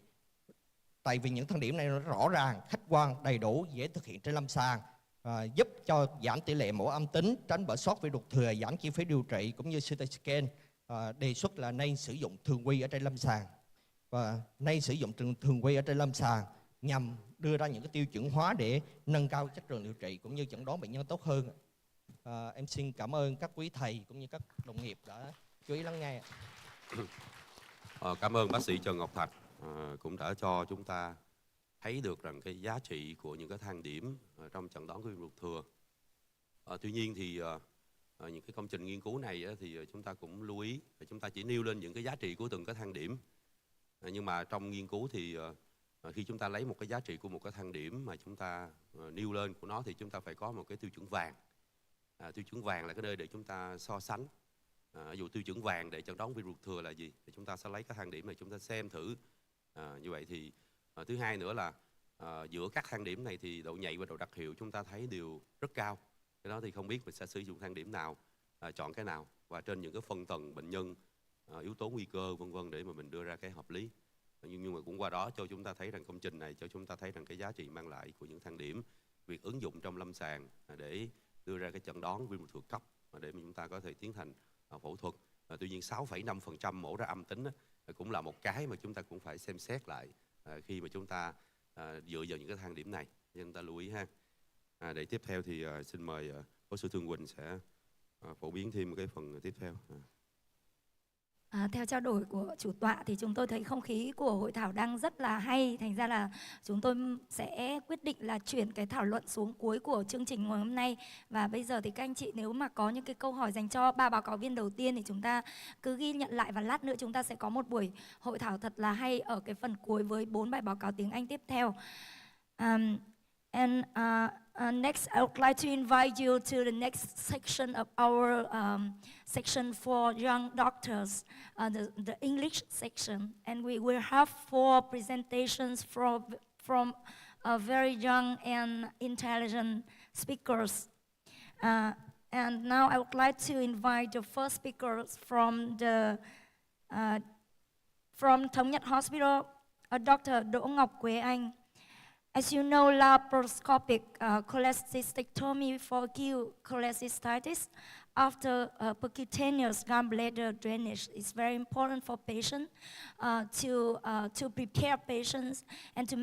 tại vì những thang điểm này nó rõ ràng, khách quan, đầy đủ, dễ thực hiện trên lâm sàng, giúp cho giảm tỷ lệ mẫu âm tính, tránh bỏ sót viêm ruột thừa, giảm chi phí điều trị cũng như CT scan. Đề xuất là nên sử dụng thường quy ở trên lâm sàng và nên sử dụng thường quy ở trên lâm sàng nhằm đưa ra những cái tiêu chuẩn hóa để nâng cao chất lượng điều trị cũng như chẩn đoán bệnh nhân tốt hơn. Em xin cảm ơn các quý thầy cũng như các đồng nghiệp đã chú ý lắng nghe. Cảm ơn bác sĩ Trần Ngọc Thạch cũng đã cho chúng ta thấy được rằng cái giá trị của những cái thang điểm trong chẩn đoán viêm ruột thừa. Tuy nhiên thì những cái công trình nghiên cứu này thì chúng ta cũng lưu ý, chúng ta chỉ nêu lên những cái giá trị của từng cái thang điểm. Nhưng mà trong nghiên cứu thì khi chúng ta lấy một cái giá trị của một cái thang điểm mà chúng ta nêu lên của nó thì chúng ta phải có một cái tiêu chuẩn vàng. Tiêu chuẩn vàng là cái nơi để chúng ta so sánh. Ví dụ tiêu chuẩn vàng để chẩn đoán viêm ruột thừa là gì? Thì chúng ta sẽ lấy cái thang điểm này chúng ta xem thử. Như vậy thì thứ hai nữa là giữa các thang điểm này thì độ nhạy và độ đặc hiệu chúng ta thấy đều rất cao. Cái đó thì không biết mình sẽ sử dụng thang điểm nào, chọn cái nào và trên những cái phân tầng bệnh nhân, yếu tố nguy cơ vân vân để mà mình đưa ra cái hợp lý. Nhưng mà cũng qua đó cho chúng ta thấy rằng công trình này cho chúng ta thấy rằng cái giá trị mang lại của những thang điểm, việc ứng dụng trong lâm sàng để đưa ra cái chẩn đoán viêm ruột thừa cấp để mà chúng ta có thể tiến hành phẫu thuật. Tuy nhiên 6,5% mổ ra âm tính cũng là một cái mà chúng ta cũng phải xem xét lại khi mà chúng ta dựa vào những cái thang điểm này, nên chúng ta lưu ý ha. Để tiếp theo thì xin mời phó sư Thương Quỳnh sẽ phổ biến thêm một cái phần tiếp theo. Theo trao đổi của chủ tọa thì chúng tôi thấy không khí của hội thảo đang rất là hay. Thành ra là chúng tôi sẽ quyết định là chuyển cái thảo luận xuống cuối của chương trình ngày hôm nay. Và bây giờ thì các anh chị nếu mà có những cái câu hỏi dành cho 3 báo cáo viên đầu tiên thì chúng ta cứ ghi nhận lại. Và lát nữa chúng ta sẽ có một buổi hội thảo thật là hay ở cái phần cuối với 4 bài báo cáo tiếng Anh tiếp theo. Next, I would like to invite you to the next section of our section for young doctors, the English section. And we will have 4 presentations from very young and intelligent speakers. And now I would like to invite the first speakers from Thống Nhất Hospital, Dr. Đỗ Ngọc Quế Anh. As you know, laparoscopic cholecystectomy for acute cholecystitis after percutaneous gallbladder drainage is very important for patients to prepare patients and to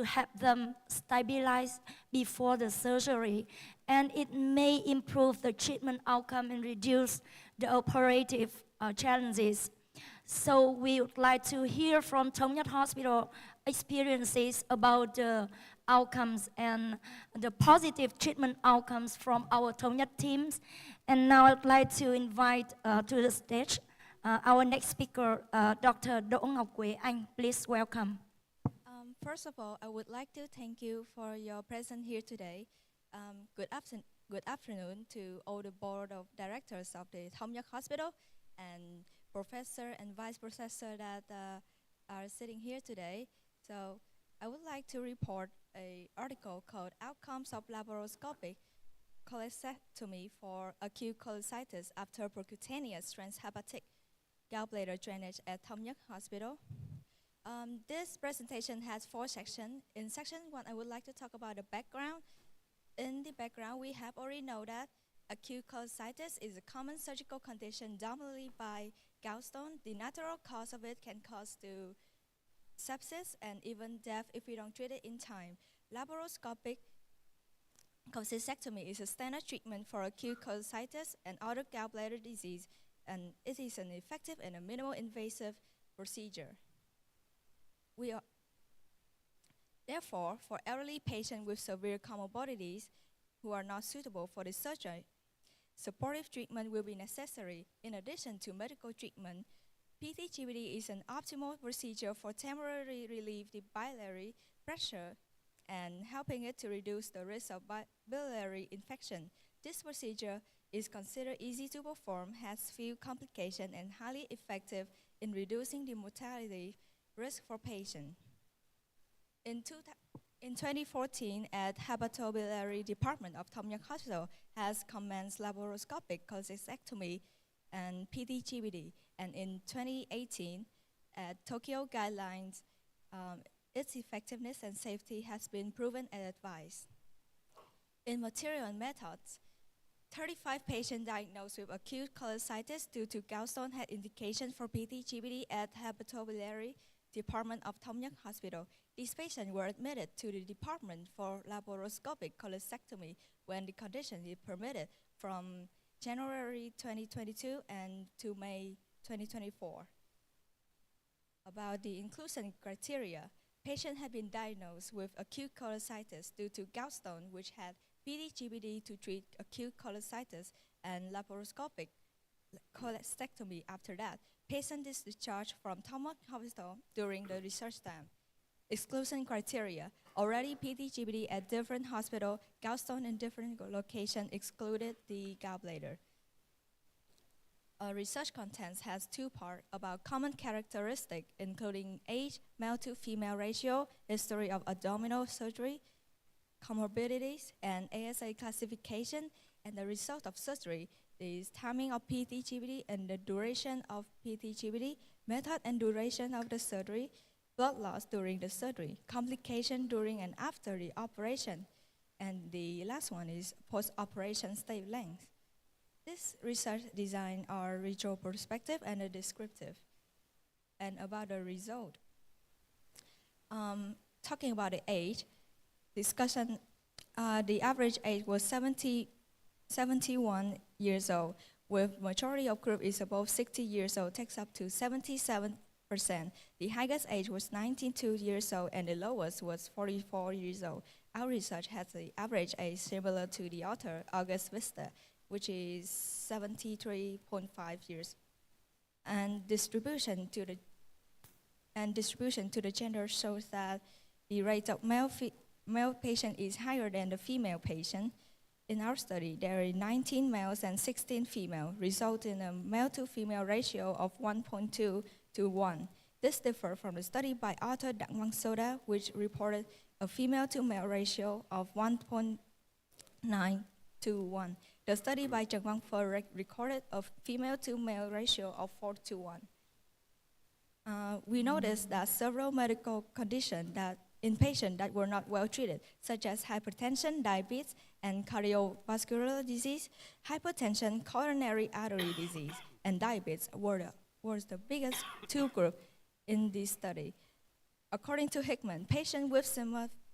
help them stabilize before the surgery. And it may improve the treatment outcome and reduce the operative challenges. So we would like to hear from Thống Nhất Hospital experiences about the outcomes and the positive treatment outcomes from our Thống Nhất teams. And now I'd like to invite to the stage our next speaker, Dr. Đỗ Ngọc Quế Anh. Please welcome. First of all, I would like to thank you for your presence here today. Good afternoon to all the board of directors of the Thống Nhất Hospital and professor and vice professor that are sitting here today. So I would like to report an article called Outcomes of Laparoscopic Cholecystectomy for Acute Cholecystitis After Percutaneous Transhepatic Gallbladder Drainage at Thống Nhất Hospital. This presentation has 4 sections. In section 1, I would like to talk about the background. In the background, we have already know that acute cholecystitis is a common surgical condition dominated by gallstone. The natural cause of it can cause to sepsis and even death if we don't treat it in time. Laparoscopic cholecystectomy is a standard treatment for acute cholecystitis and other gallbladder disease, and it is an effective and a minimal invasive procedure. Therefore, for elderly patients with severe comorbidities who are not suitable for the surgery, supportive treatment will be necessary. In addition to medical treatment, PT-GBD is an optimal procedure for temporarily relieve the biliary pressure and helping it to reduce the risk of biliary infection. This procedure is considered easy to perform, has few complications, and highly effective in reducing the mortality risk for patients. In 2014, at Hepatobiliary Department of Thống Nhất Hospital has commenced laparoscopic cholecystectomy and PT-GBD. And in 2018, at Tokyo guidelines, its effectiveness and safety has been proven and advised. In material and methods, 35 patients diagnosed with acute cholecystitis due to gallstone had indication for PT-GBD at Hepatobiliary Department of Thống Nhất Hospital. These patients were admitted to the department for laparoscopic cholecystectomy when the condition is permitted from January 2022 and to May 2024. About the inclusion criteria, patients have been diagnosed with acute cholecystitis due to gallstone, which had PT-GBD to treat acute cholecystitis and laparoscopic cholecystectomy after that. Patient is discharged from Thống Nhất Hospital during the research time. Exclusion criteria: already PT-GBD at different hospital, gallstone in different location excluded the gallbladder. Research contents has 2 parts about common characteristics, including age, male to female ratio, history of abdominal surgery, comorbidities, and ASA classification, and the result of surgery. The timing of PT-GBD and the duration of PT-GBD, method and duration of the surgery, blood loss during the surgery, complication during and after the operation, and the last one is post-operation stay length. This research design are retrospective and descriptive. And about the result, talking about the age, discussion, the average age was 71 years old, with majority of group is above 60 years old, takes up to 77%. The highest age was 92 years old and the lowest was 44 years old. Our research has the average age similar to the author, August Vista, which is 73.5 years. And distribution to the gender shows that the rate of male patient is higher than the female patient. In our study, there are 19 males and 16 female, resulting in a male to female ratio of 1.2 to 1. This differed from the study by author Đăng Soda, which reported a female-to-male ratio of 1.9 to 1. The study by Trần Văn Phờ recorded a female-to-male ratio of 4 to 1. We noticed that several medical conditions that in patients that were not well treated, such as hypertension, diabetes, and cardiovascular disease, hypertension, coronary artery disease, and diabetes was the biggest two groups in this study. According to Hickman, patients with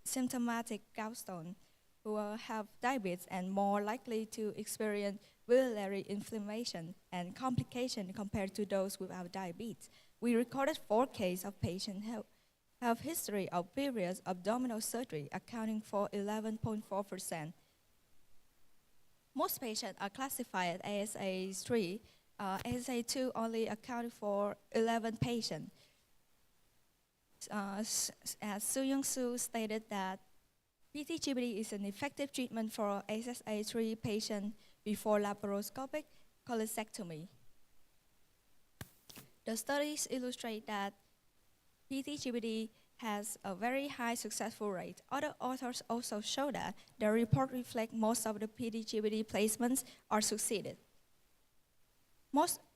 symptomatic gallstone who have diabetes and more likely to experience biliary inflammation and complications compared to those without diabetes. We recorded 4 cases of patients who have history of previous abdominal surgery, accounting for 11.4%. Most patients are classified as ASA 3. ASA 2 only accounted for 11 patients. As Su Young-soo stated that PTGBD is an effective treatment for ASA 3 patients before laparoscopic cholecystectomy. The studies illustrate that PTGBD has a very high successful rate. Other authors also show that the report reflects most of the PTGBD placements are succeeded.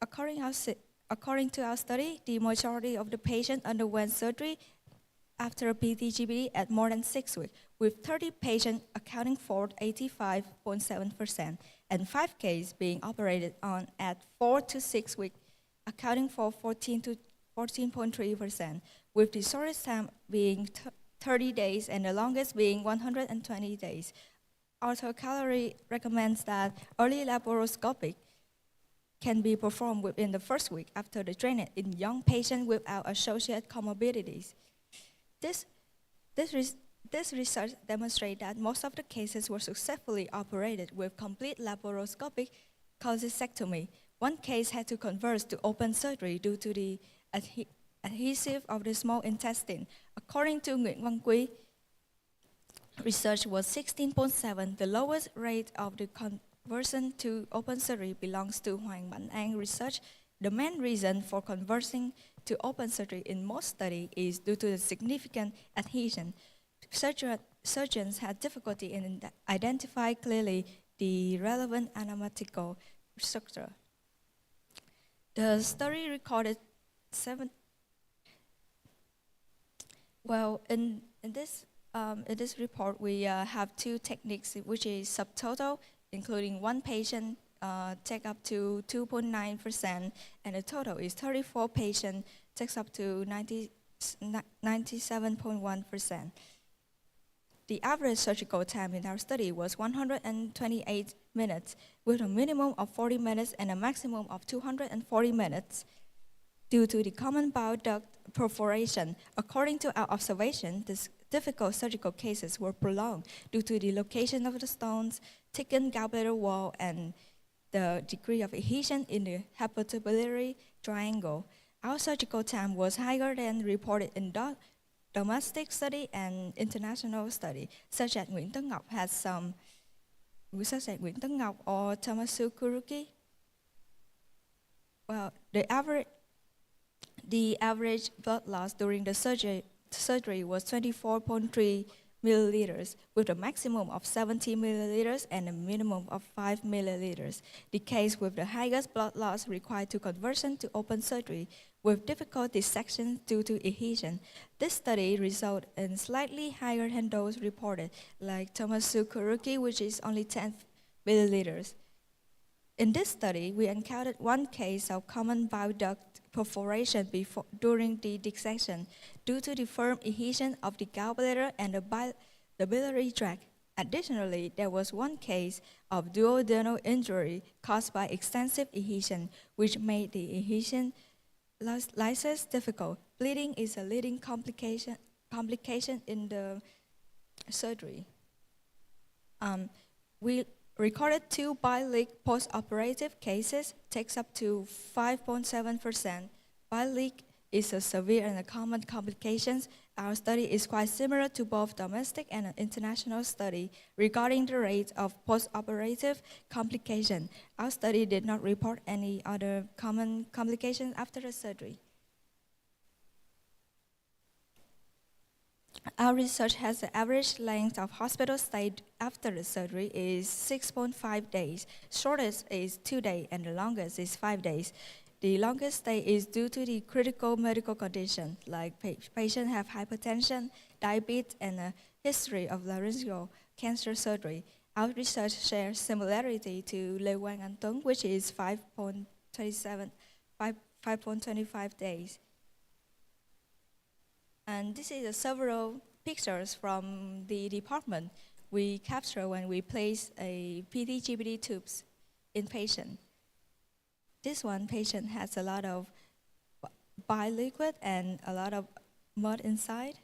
According to our study, the majority of the patients underwent surgery after PTGBD at more than 6 weeks, with 30 patients accounting for 85.7%, and 5 cases being operated on at 4 to 6 weeks, accounting for 14.3%, with the shortest time being 30 days and the longest being 120 days. Author Callery recommends that early laparoscopic can be performed within the first week after the drainage in young patients without associated comorbidities. This research demonstrates that most of the cases were successfully operated with complete laparoscopic cholecystectomy. One case had to convert to open surgery due to the adhesive of the small intestine. According to Nguyễn Văn Quý, research was 16.7. The lowest rate of the conversion to open surgery belongs to Hoàng Mạnh An research. The main reason for converting to open surgery in most studies is due to the significant adhesion. Surgeons had difficulty in identifying clearly the relevant anatomical structure. The study recorded 7. Well, in this report, we have 2 techniques, which is subtotal, including 1 patient, take up to 2.9%, and the total is 34 patients, takes up to 97.1%. The average surgical time in our study was 128 minutes, with a minimum of 40 minutes and a maximum of 240 minutes. Due to the common bile duct perforation, according to our observation, these difficult surgical cases were prolonged due to the location of the stones, thickened gallbladder wall, and the degree of adhesion in the hepatobiliary triangle. Our surgical time was higher than reported in domestic study and international study, such as Nguyễn Tất Ngọc or Tomasu Kuruki. Well, the average blood loss during the surgery was 24.3 milliliters, with a maximum of 70 milliliters and a minimum of 5 milliliters. The case with the highest blood loss required to conversion to open surgery with difficult dissection due to adhesion. This study resulted in slightly higher than those reported, like Tomasu Kuruki, which is only 10 milliliters. In this study, we encountered 1 case of common bile duct perforation during the dissection due to the firm adhesion of the gallbladder and the biliary tract. Additionally, there was 1 case of duodenal injury caused by extensive adhesion, which made the adhesion lysis difficult. Bleeding is a leading complication in the surgery. We recorded 2 bile leak post-operative cases, takes up to 5.7%. Bile leak is a severe and a common complication. Our study is quite similar to both domestic and an international study regarding the rate of post-operative complication. Our study did not report any other common complications after the surgery. Our research has the average length of hospital stay after the surgery is 6.5 days. Shortest is 2 days and the longest is 5 days. The longest stay is due to the critical medical condition, like patient have hypertension, diabetes, and a history of laryngeal cancer surgery. Our research shares similarity to Lê Quang Anh Tuấn, which is 5.25 days. And this is several pictures from the department we capture when we place a PT-GBD tubes in patient. This one patient has a lot of bile liquid and a lot of mud inside.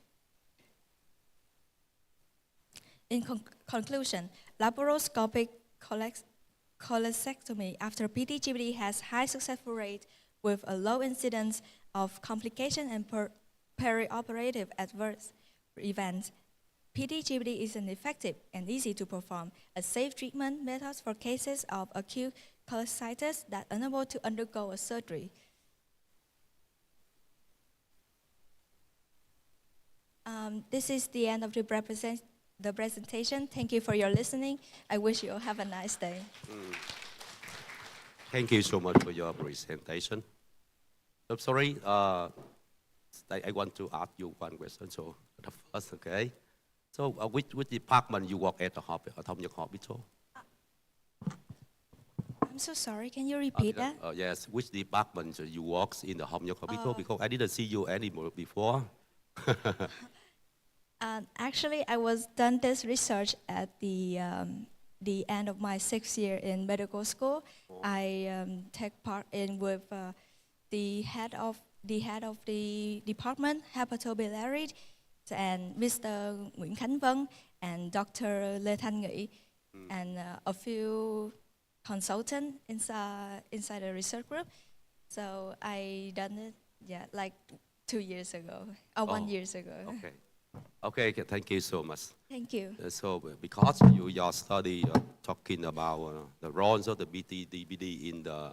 In conclusion, laparoscopic cholecystectomy after PT-GBD has high successful rate with a low incidence of complication and perioperative adverse events. PT-GBD is an effective and easy to perform, a safe treatment method for cases of acute cholecystitis that are unable to undergo a surgery. This is the end of the presentation. Thank you for your listening. I wish you all have a nice day. Thank you so much for your presentation. I'm sorry, I want to ask you one question. So the first, okay. So which department you work at the Thống Nhất Hospital? I'm so sorry, can you repeat that? Yes, which department you work in the Thống Nhất Hospital? Because I didn't see you anymore before. Actually, I was done this research at the end of my 6th year in medical school. I take part in with the head of the department, hepatobiliary, and Mr. Nguyễn Vân and Dr. Lê Thanh Nghị, and a few consultants inside the research group. So I done it, like 2 years ago, 1 year ago. Okay, thank you so much. Thank you. So because your study talking about the roles of the PT-GBD in the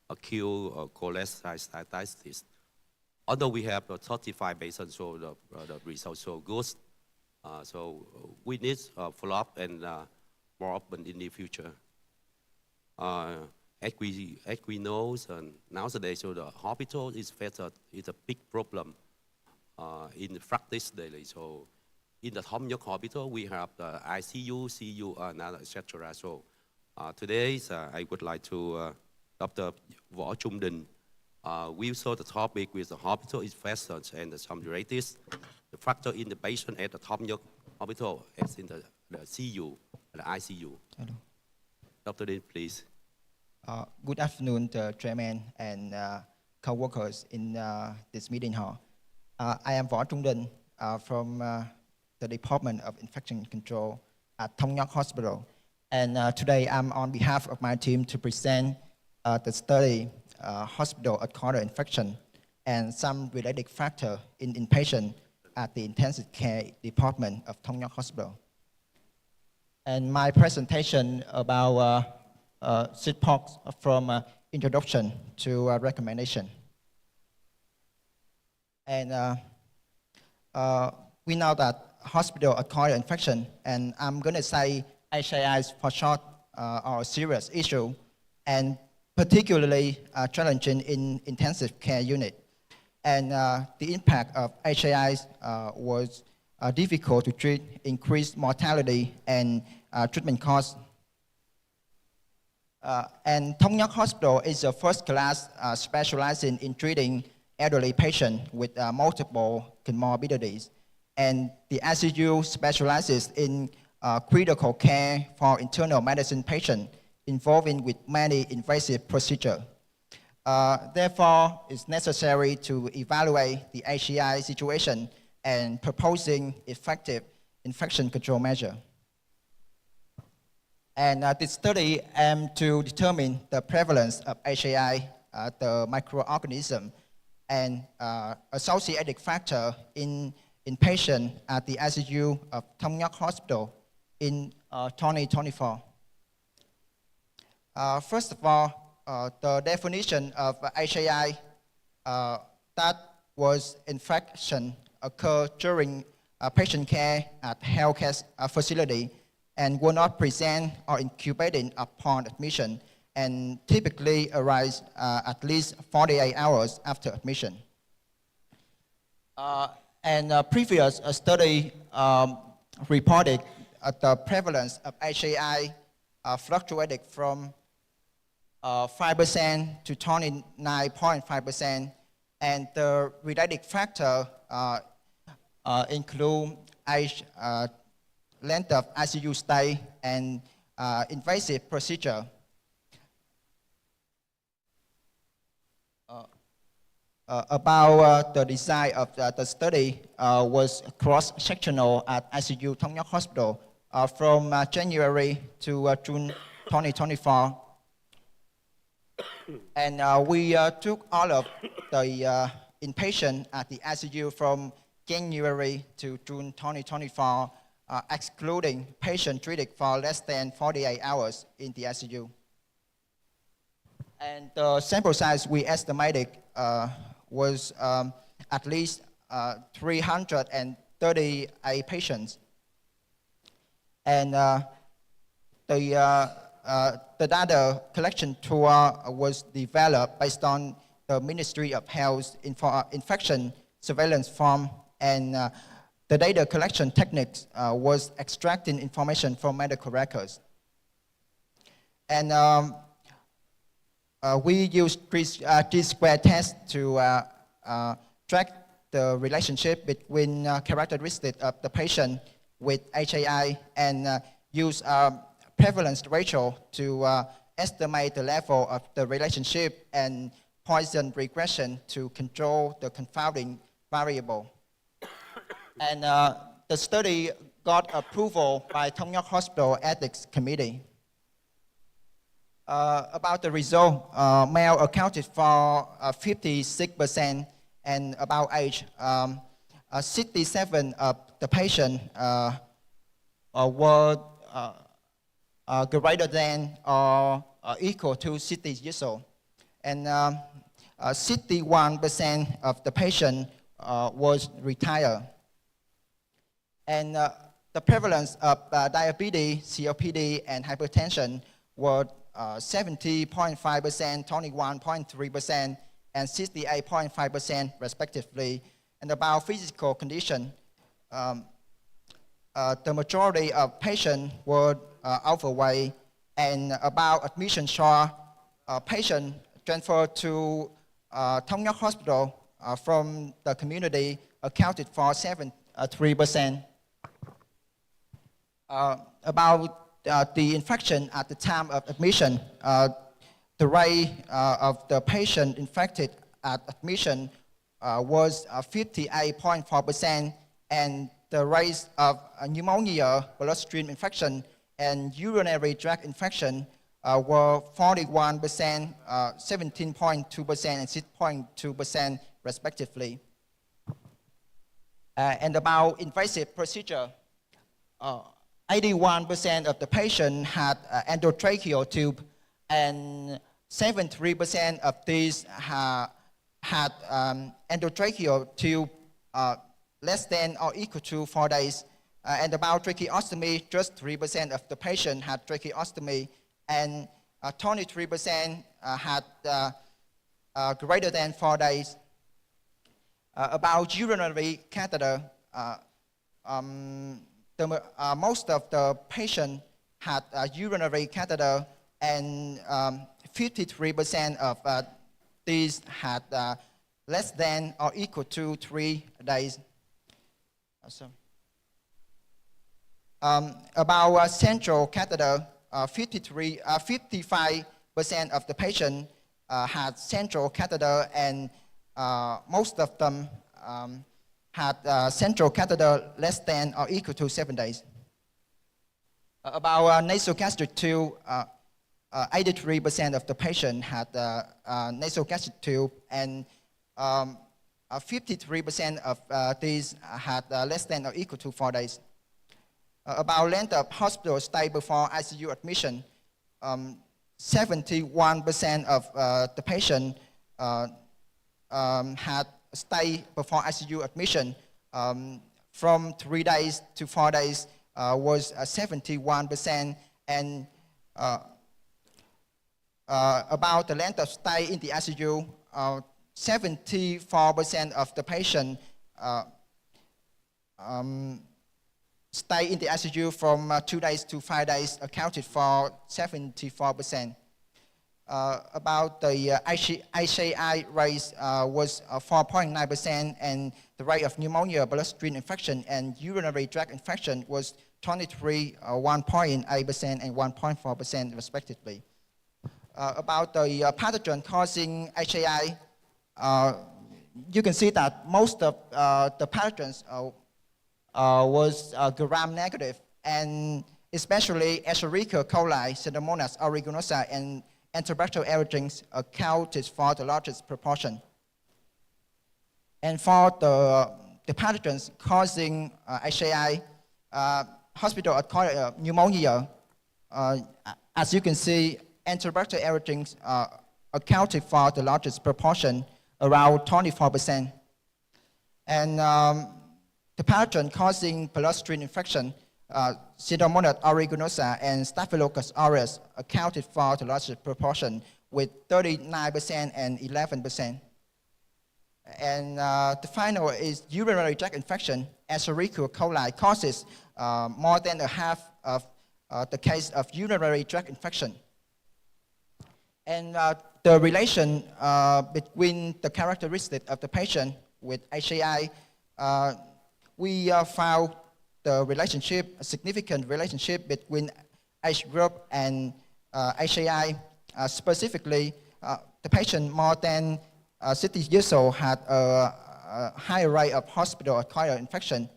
acute cholecystitis, although we have 35 patients, so the results so good, so we need follow-up and more often in the future. As we know, nowadays, so the hospital is a big problem in practice daily. So in the Thống Nhất Hospital, we have the ICU, CU, and etc. So today, I would like to Dr. Võ Trung Đình will show the topic with the hospital infections and the similarities, the factor in the patient at the Thống Nhất Hospital as in the CU, the ICU. Hello. Dr. Đình, please. Good afternoon, the chairman and co-workers in this meeting hall. I am Võ Trung Đình from the Department of Infection Control at Thống Nhất Hospital. And today I'm on behalf of my team to present the study hospital-acquired infection and some related factor in inpatient at the intensive care department of Thống Nhất Hospital. And my presentation about six parts from introduction to recommendation. And we know that hospital-acquired infection, and I'm going to say HAIs for short, are a serious issue, and particularly challenging in intensive care unit. And the impact of HAIs was difficult to treat, increased mortality, and treatment costs. And Thống Nhất Hospital is a first-class specializing in treating elderly patients with multiple comorbidities. And the ICU specializes in critical care for internal medicine patients involving with many invasive procedures. Therefore, it's necessary to evaluate the HAI situation and proposing effective infection control measures. And this study aims to determine the prevalence of HAI, the microorganism, and associated factor in patient at the ICU of Thống Nhất Hospital in 2024. First of all, the definition of HAI that was infection occur during patient care at healthcare facility and were not present or incubated upon admission and typically arise at least 48 hours after admission. And a previous study reported the prevalence of HAI fluctuated from 5% to 29.5%, and the related factor include age, length of ICU stay, and invasive procedure. About the design of the study was cross-sectional at ICU Thống Nhất Hospital from January to June 2024. And we took all of the inpatient at the ICU from January to June 2024, excluding patient treated for less than 48 hours in the ICU. And the sample size we estimated was at least 338 patients. And the data collection tool was developed based on the Ministry of Health infection surveillance form, and the data collection techniques was extracting information from medical records. And we used T-square test to track the relationship between characteristics of the patient with HAI and use prevalence ratio to estimate the level of the relationship and Poisson regression to control the confounding variable. And the study got approval by Thống Nhất Hospital Ethics Committee. About the result, male accounted for 56%, and about age, 67 of the patient were greater than or equal to 60 years old, and 61% of the patient was retired. And the prevalence of diabetes, COPD, and hypertension were 70.5%, 21.3%, and 68.5% respectively. And about physical condition, the majority of patients were overweight, and about admission short, patient transferred to Thống Nhất Hospital from the community accounted for 3%. About the infection at the time of admission, the rate of the patient infected at admission was 58.4%, and the rate of pneumonia, bloodstream infection, and urinary tract infection were 41%, 17.2%, and 6.2% respectively. And about invasive procedure, 81% of the patient had endotracheal tube, and 73% of these had endotracheal tube less than or equal to 4 days. And about tracheostomy, just 3% of the patient had tracheostomy, and 23% had greater than 4 days. About urinary catheter, most of the patient had a urinary catheter, and 53% of these had less than or equal to 3 days. About central catheter, 55% of the patient had central catheter, and most of them had central catheter less than or equal to 7 days. About nasogastric tube, 83% of the patient had nasogastric tube, and 53% of these had less than or equal to 4 days. About length of hospital stay before ICU admission, 71% of the patient had stay before ICU admission, from 3 days to 4 days was 71%, and about the length of stay in the ICU, 74% of the patient stay in the ICU from 2 days to 5 days, accounted for 74%. About the HAI rate was 4.9%, and the rate of pneumonia, bloodstream infection, and urinary tract infection was 23, 1.8% and 1.4% respectively. About the pathogen causing HAI, you can see that most of the pathogens was gram-negative, and especially Escherichia coli, Pseudomonas aeruginosa, and Enterobacter erythritans accounted for the largest proportion. And for the pathogens causing HAI, hospital-acquired pneumonia, as you can see, Enterobacter erythritans accounted for the largest proportion, around 24%. And the pathogen causing bloodstream infection, Pseudomonas aeruginosa and Staphylococcus aureus accounted for the largest proportion with 39% and 11%. And the final is urinary tract infection. Escherichia coli causes more than a half of the case of urinary tract infection. And the relation between the characteristics of the patient with HAI, we found the relationship, a significant relationship between age group and HAI. Specifically, the patient more than 60 years old had a higher rate of hospital-acquired infection.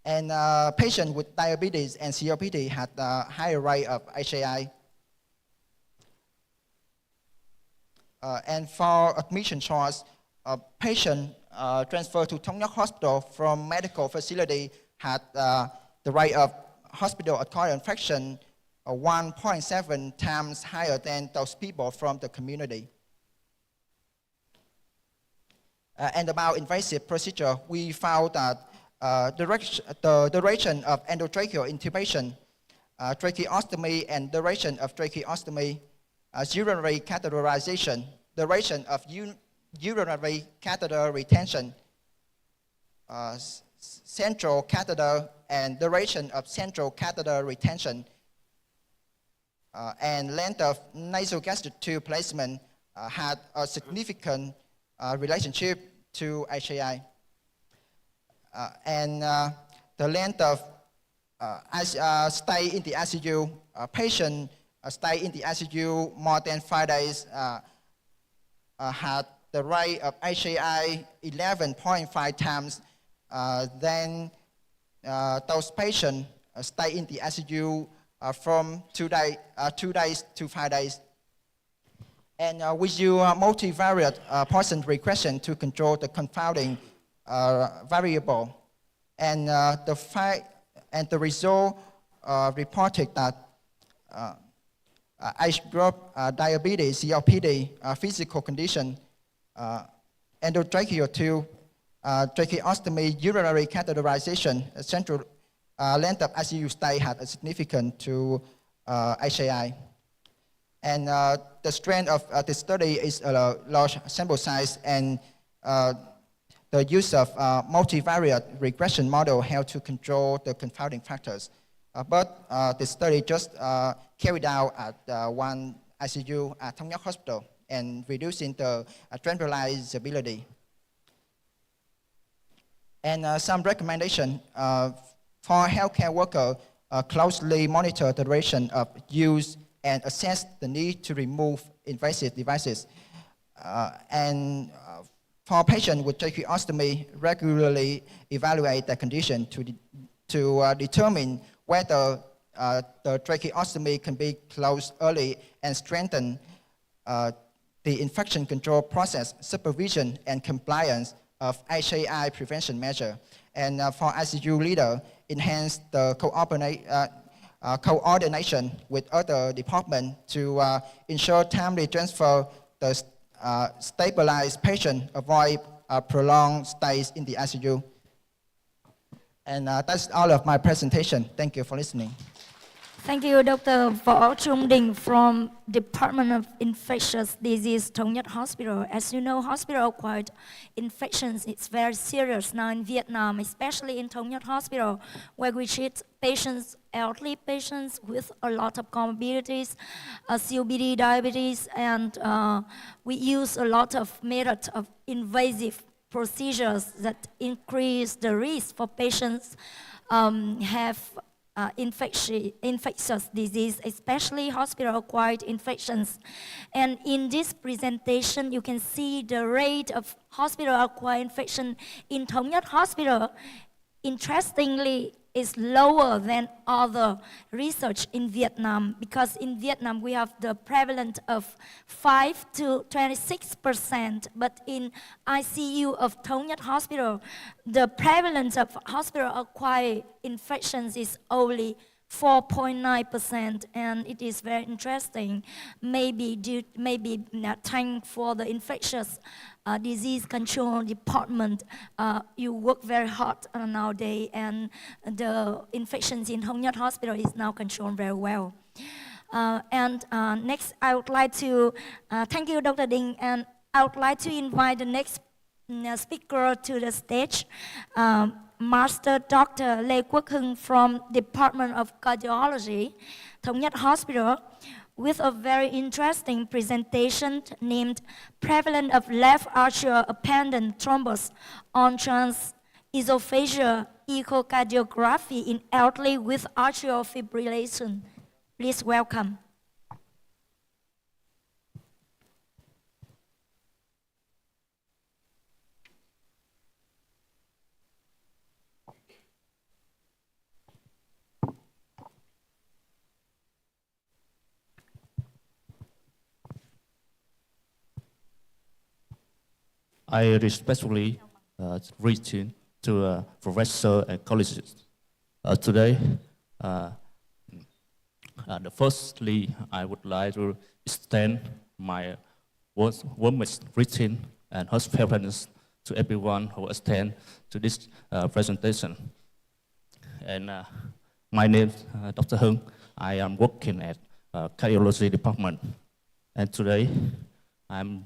And patient with diabetes and COPD had a higher rate of HAI. And for admission choice, a patient transferred to Thống Nhất Hospital from medical facility had the rate of hospital-acquired infection 1.7 times higher than those people from the community. And about invasive procedure, we found that the duration of endotracheal intubation, tracheostomy and duration of tracheostomy, urinary catheterization, duration of urinary catheter retention, central catheter and duration of central catheter retention, and length of nasogastric tube placement had a significant relationship to HAI. And the length of stay in the ICU, patient stay in the ICU more than 5 days had the rate of HAI 11.5 times than those patients stay in the ICU from 2 days to 5 days. And we use multivariate Poisson regression to control the confounding variable. And the result reported that age group, diabetes, COPD, physical condition, endotracheal tube, tracheostomy, urinary catheterization, central length of ICU stay had a significant to HAI. And the strength of the study is a large sample size, and the use of multivariate regression model helped to control the confounding factors. But the study just carried out at one ICU at Thống Nhất Hospital and reducing the generalizability. And some recommendation for healthcare worker closely monitor the duration of use and assess the need to remove invasive devices. And for patients with tracheostomy, regularly evaluate their condition to determine whether the tracheostomy can be closed early and strengthen the infection control process, supervision, and compliance of HAI prevention measure. And for ICU leader, enhance the coordination with other departments to ensure timely transfer the stabilized patient, avoid prolonged stays in the ICU. And that's all of my presentation. Thank you for listening. Thank you, Dr. Võ Trung Đình from Department of Infectious Disease, Thống Nhất Hospital. As you know, hospital-acquired infections, it's very serious now in Vietnam, especially in Thống Nhất Hospital, where we treat patients, elderly patients with a lot of comorbidities, COPD, diabetes, and we use a lot of methods of invasive procedures that increase the risk for patients have infectious disease, especially hospital-acquired infections. And in this presentation, you can see the rate of hospital-acquired infection in Thống Nhất Hospital, interestingly, is lower than other research in Vietnam, because in Vietnam we have the prevalence of 5 to 26%, but in ICU of Thống Nhất Hospital, the prevalence of hospital-acquired infections is only 4.9%, and it is very interesting. Maybe thanks for the infectious disease control department, you work very hard nowadays, and the infections in Thống Nhất Hospital is now controlled very well. Next, I would like to thank you, Dr. Đừng, and I would like to invite the next speaker to the stage. Master Dr. Lê Quốc Hưng from Department of Cardiology, Thống Nhất Hospital, with a very interesting presentation named Prevalence of Left Atrial Appendage Thrombus on Transesophageal Echocardiography in Elderly with Atrial Fibrillation. Please welcome. I respectfully reach to professor and colleagues today. Firstly, I would like to extend my warmest greeting and hospitality to everyone who attend to this presentation. And my name is Dr. Hưng. I am working at cardiology department, and today I'm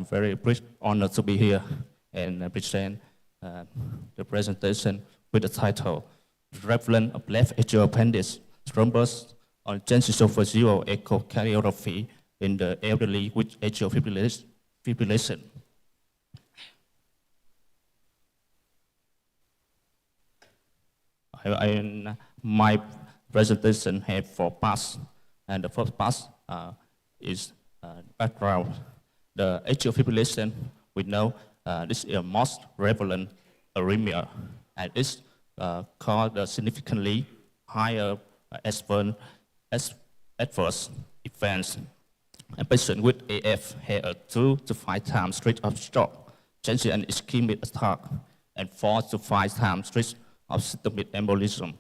very honored to be here and present the presentation with the title Prevalence of Left Atrial Appendage Thrombus on Transesophageal Echocardiography in the Elderly with Atrial Fibrillation. My presentation has 4 parts, and the first part is background. The atrial fibrillation, we know this is the most prevalent arrhythmia, and it's caused significantly higher adverse events. A patient with AF had a 2 to 5 times risk of stroke, transient ischemic attack, and 4 to 5 times risk of systemic embolism,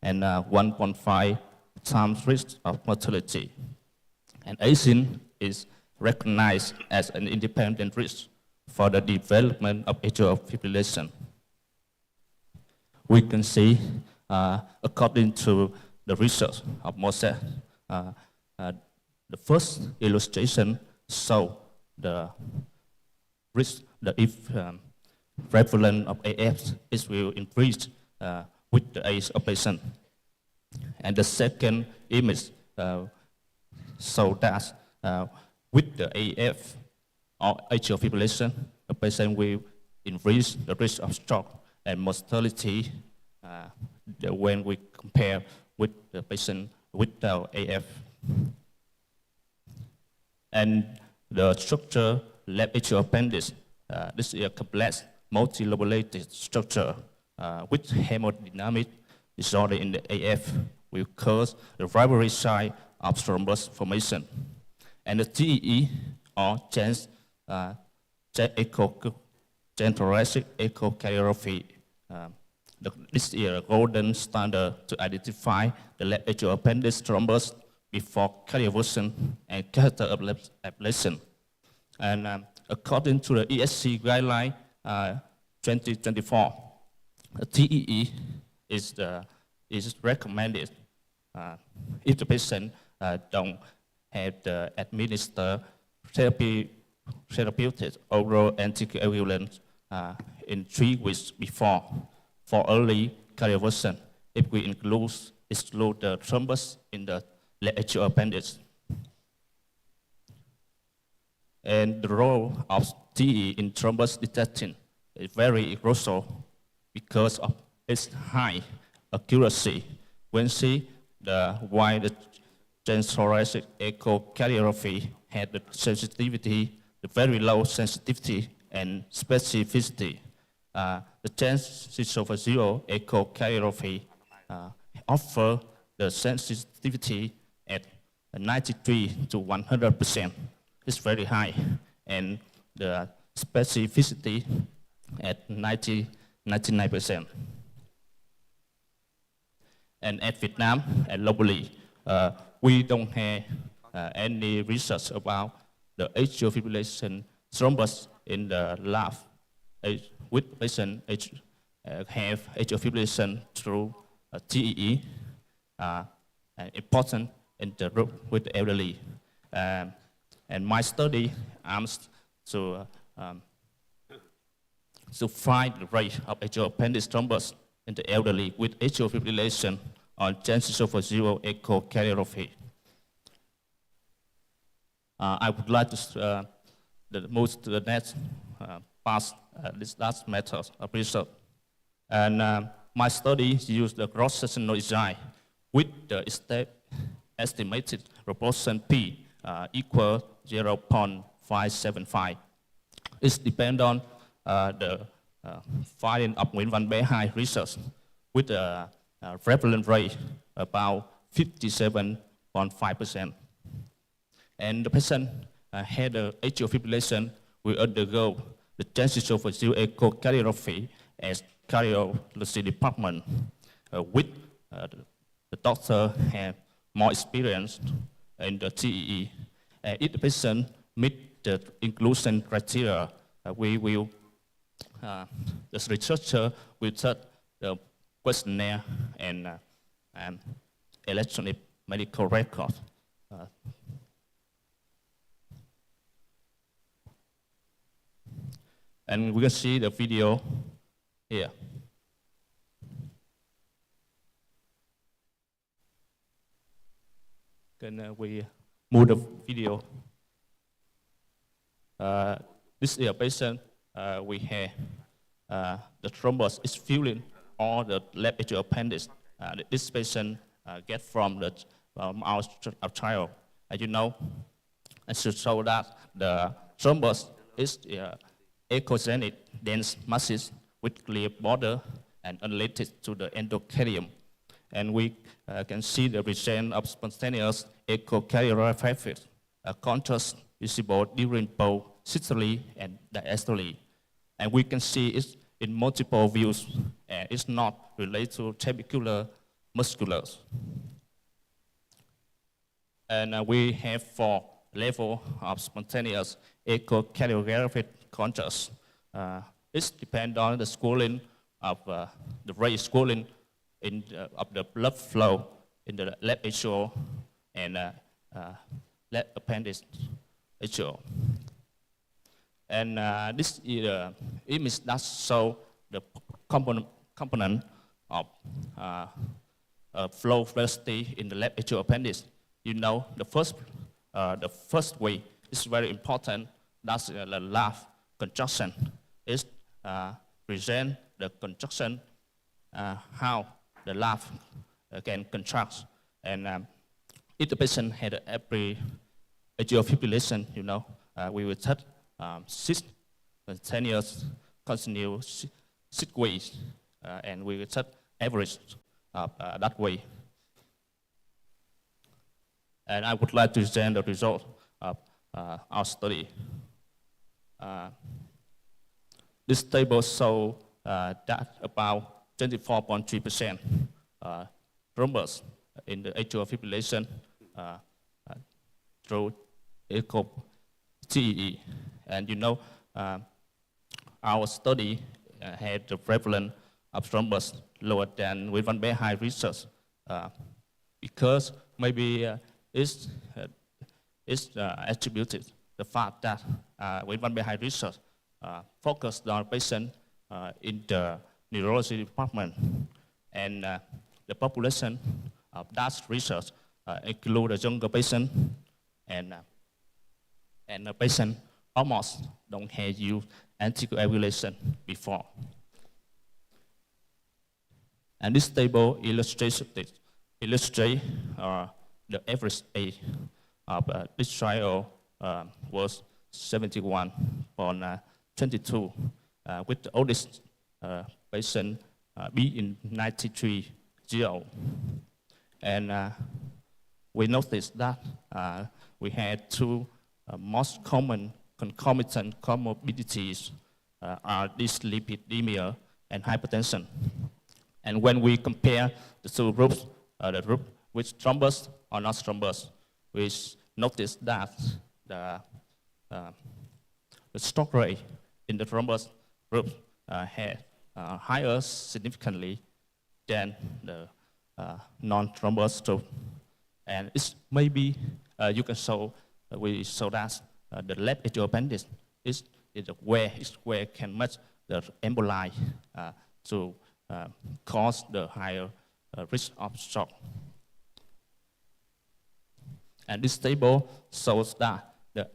and 1.5 times risk of mortality. And aging is recognized as an independent risk for the development of atrial fibrillation. We can see, according to the research of Moses, the first illustration shows the risk, prevalence of AF will increase with the age of patient. And the second image shows that with the AF or atrial fibrillation, the patient will increase the risk of stroke and mortality when we compare with the patient without AF. And the structure left atrial appendage, this is a complex multilobulated structure with hemodynamic disorder in the AF will cause the primary site of thrombus formation. And the GIE or THIjourdC echocardiography, this is a golden standard to identify the left atrial appendage thrombus before cardioversion and catheter ablation. And according to the ESC guideline 2024, TEE is recommended if the patient don't have the administer therapeutic oral anticoagulant in 3 weeks before for early cardioversion, if we exclude the thrombus in the left atrial appendage. And the role of TE in thrombus detection is very crucial because of its high accuracy. When see why the transthoracic echocardiography had the sensitivity, the very low sensitivity and specificity. The TRANS-6/0 echocardiography offer the sensitivity at 93 to 100%. It's very high, and the specificity at 99%. And at Vietnam and globally, we don't have any research about the atrial fibrillation thrombus in the lab with patient have atrial fibrillation through TEE, important in the group with the elderly. And my study aims to find the rate of atrial appendage thrombus in the elderly with atrial fibrillation on TRANS-6/0 echocardiography. I would like to move to the next part, this last method of research. And my study used the cross-sectional design with the estimated proportion P equal 0.575. It depends on the finding of Nguyễn Văn Bé Hai research with a prevalent rate about 57.5%. And the patient had an atrial fibrillation will undergo the TRANS-6/0 echocardiography at cardiology department with the doctor have more experience in the TEE. And if the patient meet the inclusion criteria, we will, the researcher will take the questionnaire and electronic medical record. And we can see the video here. Can we move the video? This is a patient we have. The thrombus is filling all the left atrial appendage. This patient get from our child. As you know, I should show that the thrombus is echogenic dense masses with clear border and unrelated to the endocardium. And we can see the presence of spontaneous echocardiographic contrast visible during both systole and diastole. And we can see it in multiple views, and it's not related to trabecular musculars. And we have 4 levels of spontaneous echocardiographic contrast. It depends on the swelling of the rate swelling of the blood flow in the left atrial and left appendage atrial. And this is the image that shows the component of flow velocity in the left atrial appendage. You know, the first way is very important. That's the left contraction. It present the contraction, how the left can contract. And if the patient had every atrial fibrillation, you know, we will take 6 continuous continuous 6 ways, and we will take average that way. And I would like to present the result of our study. This table shows that about 24.3% thrombus in the atrial fibrillation through echo TEE. And you know, our study had the prevalence of thrombus lower than with one high research because maybe it's attributed the fact that with one high research focused on patient in the neurology department, and the population of that research include the younger patient and the patient almost don't have used anticoagulation before. And this table illustrates the average age of this trial was 71.22, with the oldest patient being 93 years old. And we noticed that we had two most common concomitant comorbidities are dyslipidemia and hypertension. And when we compare the two groups, the group with thrombus or not thrombus, we noticed that the stroke rate in the thrombus group had higher significantly than the non-thrombus group. And it's maybe you can show, we saw that the left atrial appendix is where can match the emboli to cause the higher risk of stroke. And this table shows that the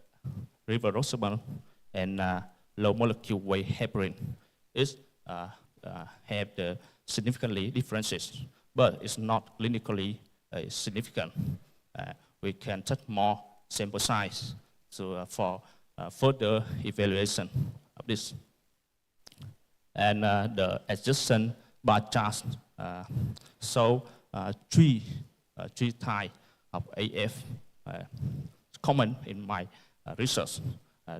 reversible and low molecule weight heparin is have the significantly differences, but it's not clinically significant. We can take more sample size for further evaluation of this. And the adjacent bar chart show three types of AF common in my research.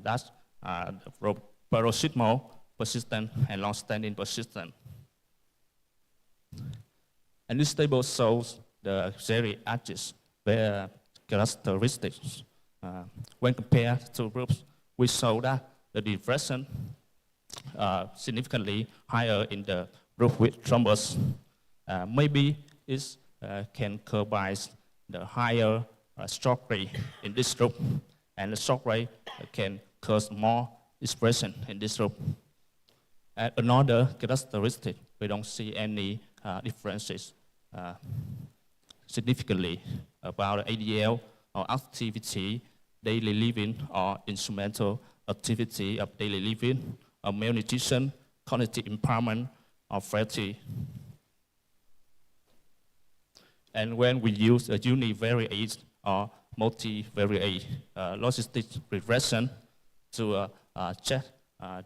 That's the paroxysmal, persistent, and long-standing persistent. And this table shows the geriatric characteristics. When compared to groups, we saw that the depression significantly higher in the group with thrombus. Maybe it can curb the higher stroke rate in this group, and the stroke rate can cause more expression in this group. And another characteristic, we don't see any differences significantly about ADL or activity, daily living, or instrumental activity of daily living, or malnutrition, cognitive impairment, or frailty. And when we use a univariate or multivariate logistic regression to check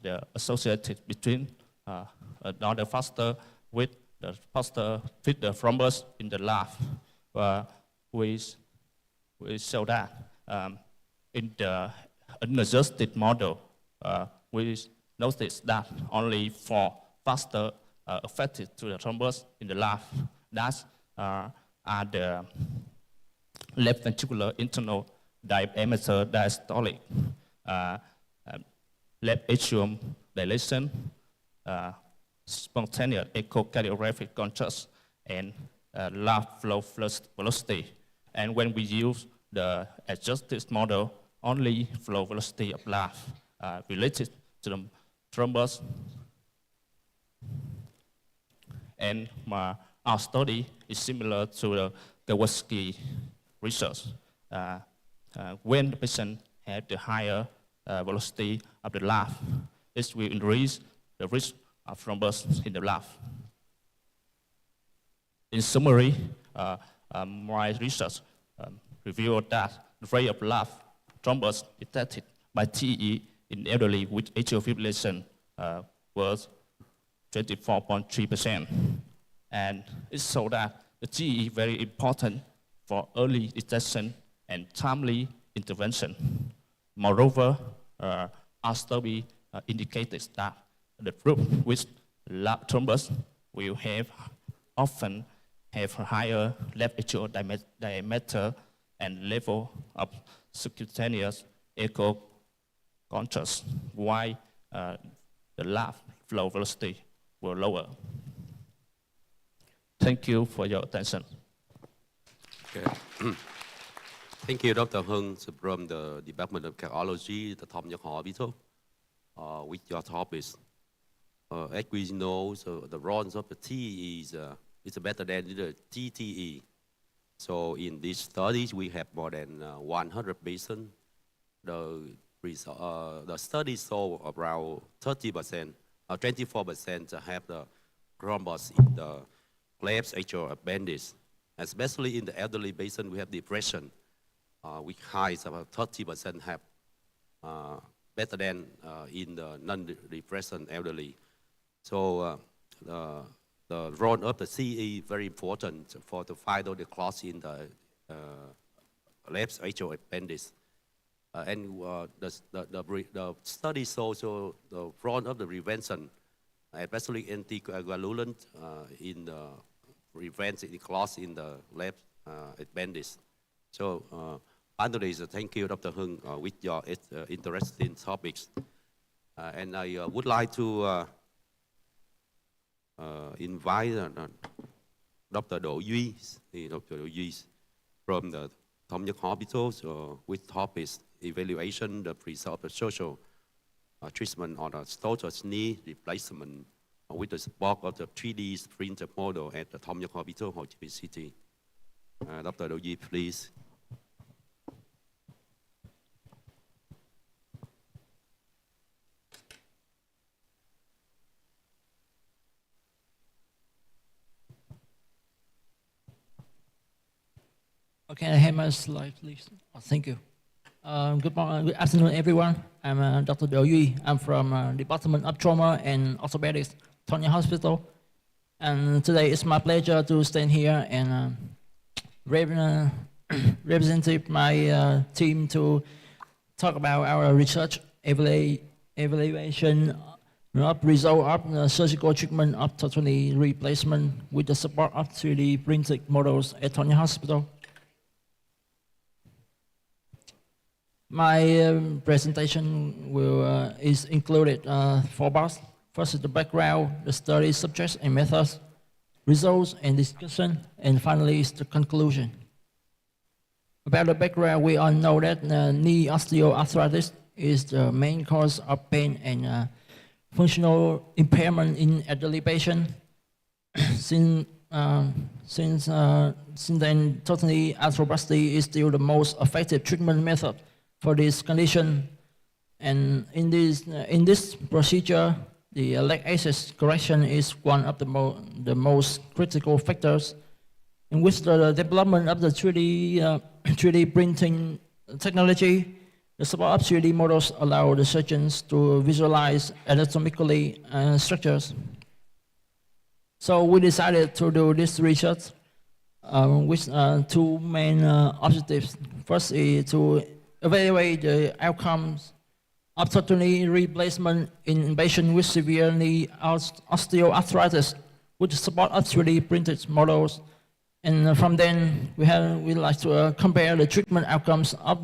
the associated between another factor with the factor with the thrombus in the lab, we show that in the unadjusted model, we notice that only 4 factors affected to the thrombus in the lab. That are the left ventricular internal diameter diastolic, left atrium dilation, spontaneous echocardiographic contrast, and left flow velocity. And when we use the adjusted model, only flow velocity of left related to the thrombus. And our study is similar to the GIII's research. When the patient had the higher velocity of the left, this will increase the risk of thrombus in the left. In summary, my research revealed that the rate of left thrombus detected by TE in elderly with atrial fibrillation was 24.3%. And it showed that the TE is very important for early detection and timely intervention. Moreover, our study indicated that the group with left thrombus will often have higher left atrial diameter and level of subcutaneous contrast, while the laugh flow velocity will lower. Thank you for your attention. Okay. Thank you, Dr. Hưng from the Department of Cardiology, the Thống Nhất Hospital, with your topics. As we know, so the runs of the TE is better than the TTE. So in these studies, we have more than 100 patients. The study saw around 30%, 24% have the thrombus in the left atrial appendix. Especially in the elderly patient, we have depression, which highs about 30% have better than in the non-depression elderly. So the role of the CE very important for to find out the clots in the left atrial appendix. The study shows the role of the prevention, especially anticoagulant in the prevents the clots in the left appendix. So finally, thank you, Dr. Hưng, with your interesting topics. And I would like to invite Dr. Duy from the Thống Nhất Hospital with topics evaluation the result of the social treatment on a total knee replacement with the support of the 3D printed model at the Thống Nhất Hospital, Ho Chi Minh City. Dr. Duy, please. Okay, I have my slide, please. Oh, thank you. Good morning, good afternoon, everyone. I'm Dr. Duy. I'm from Department of Trauma and Orthopedics, Thống Nhất Hospital. And today it's my pleasure to stand here and represent my team to talk about our research evaluation of result of surgical treatment of total knee replacement with the support of 3D printed models at Thống Nhất Hospital. My presentation is included 4 parts. First is the background, the study subjects and methods, results and discussion, and finally is the conclusion. About the background, we all know that knee osteoarthritis is the main cause of pain and functional impairment in elderly patients. Since then, total knee arthroplasty is still the most effective treatment method for this condition, and in this procedure, the leg axis correction is one of the most critical factors. In which the development of the 3D printing technology, the support of 3D models allow the surgeons to visualize anatomically structures. So we decided to do this research with 2 main objectives. First is to evaluate the outcomes of total knee replacement in patients with severe knee osteoarthritis with the support of 3D printed models. And from then, we like to compare the treatment outcomes of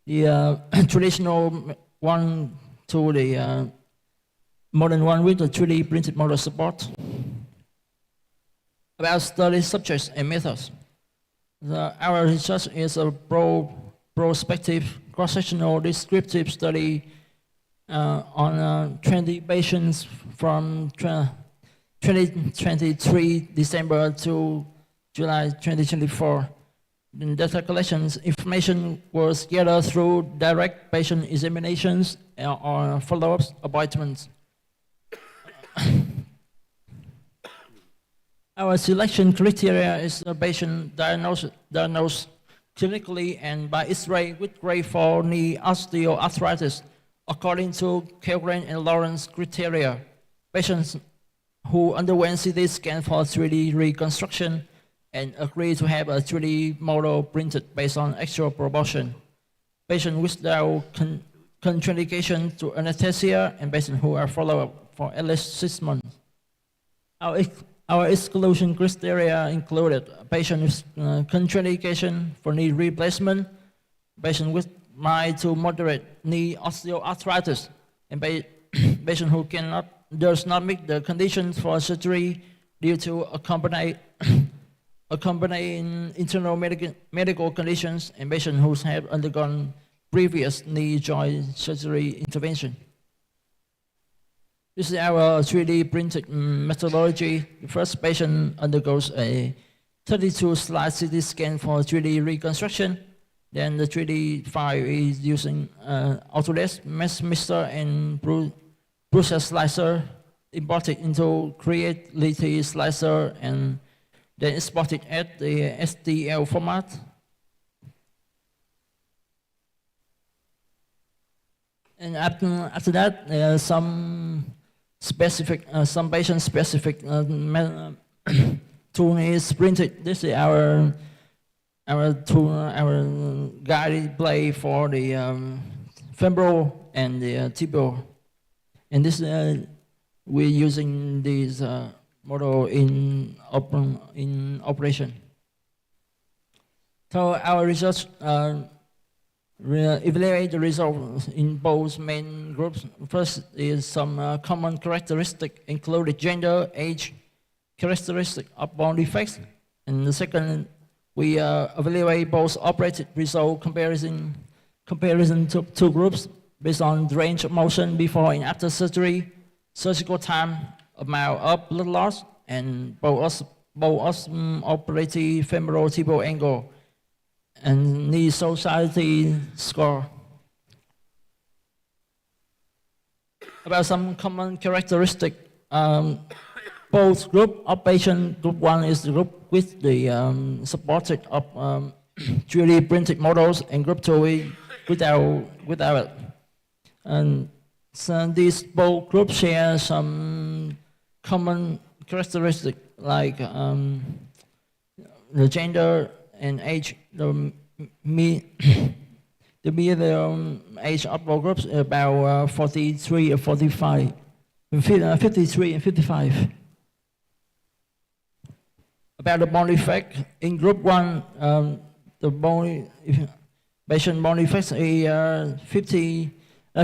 the traditional one to the modern one with the 3D printed model support. About study subjects and methods. Our research is a prospective cross-sectional descriptive study on 20 patients from 2023 December to July 2024. The data collections information was gathered through direct patient examinations or follow-ups appointments. Our selection criteria is a patient diagnosed clinically and by X-ray with grade 4 knee osteoarthritis according to Kellgren and Lawrence criteria. Patients who underwent CT scan for 3D reconstruction and agree to have a 3D model printed based on actual proportion. Patients without contraindication to anesthesia and patients who are followed up for at least 6 months. Our exclusion criteria included patients with contraindication for knee replacement, patients with mild to moderate knee osteoarthritis, and patient who does not meet the conditions for surgery due to accompanying internal medical conditions, and patients who have undergone previous knee joint surgery intervention. This is our 3D printed methodology. The first patient undergoes a 32-slide CT scan for 3D reconstruction. Then the 3D file is using Autodesk Mesh Mixer and process slicer, imported into Creativity slicer, and then exported at the STL format. And after that, some patient-specific tool is printed. This is our tool, our guide plate for the femoral and the tibial. And this we're using this model in operation. So our research evaluate the results in both main groups. First is some common characteristics, including gender, age, characteristic of bone defects. And the second, we evaluate both operated result comparison to two groups based on the range of motion before and after surgery, surgical time, amount of blood loss, and both operative femoral tibial angle and knee society score. About some common characteristic, both group of patient, group 1 is the group with the supported of 3D printed models, and group 2 is without it. And so these both groups share some common characteristic like the gender and age. The median age of both groups is about 43 or 45, 53 and 55. About the bone defect, in group 1, the patient bone defect is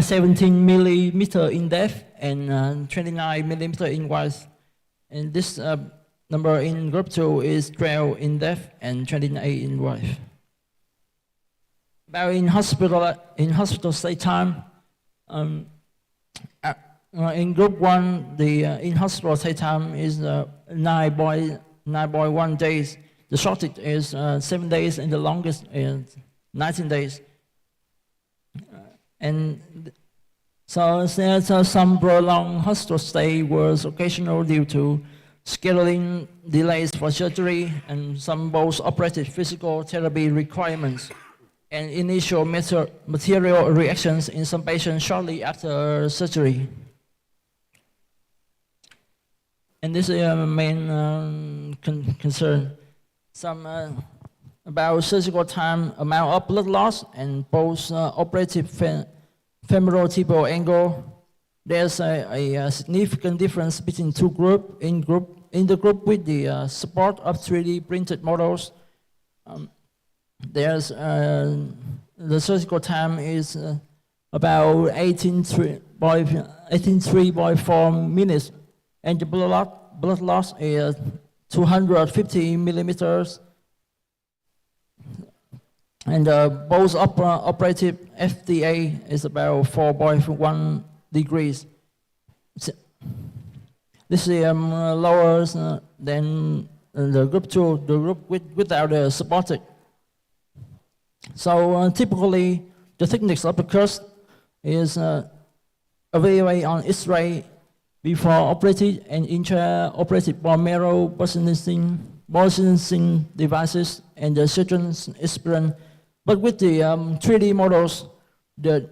17 millimeter in depth and 29 millimeter in width. And this number in group 2 is 12 in depth and 28 in width. About in hospital stay time, in group 1, the in-hospital stay time is 9.1 days. The shortest is 7 days, and the longest is 19 days. And so some prolonged hospital stay was occasional due to scheduling delays for surgery and some post-operative physical therapy requirements, and initial material reactions in some patients shortly after surgery. And this is our main concern. Some about surgical time, amount of blood loss, and post-operative femoral tibial angle. There's a significant difference between two groups. In the group with the support of 3D printed models, there's the surgical time is about 18.4 minutes, and the blood loss is 250 millimeters, and both operative FDA is about 4.1 degrees. This is lower than the group 2, the group without the supported. So typically, the thickness of the crust is evaluated on X-ray before operative and intra-operative bone marrow positioning devices and the surgeon's experience. But with the 3D models, the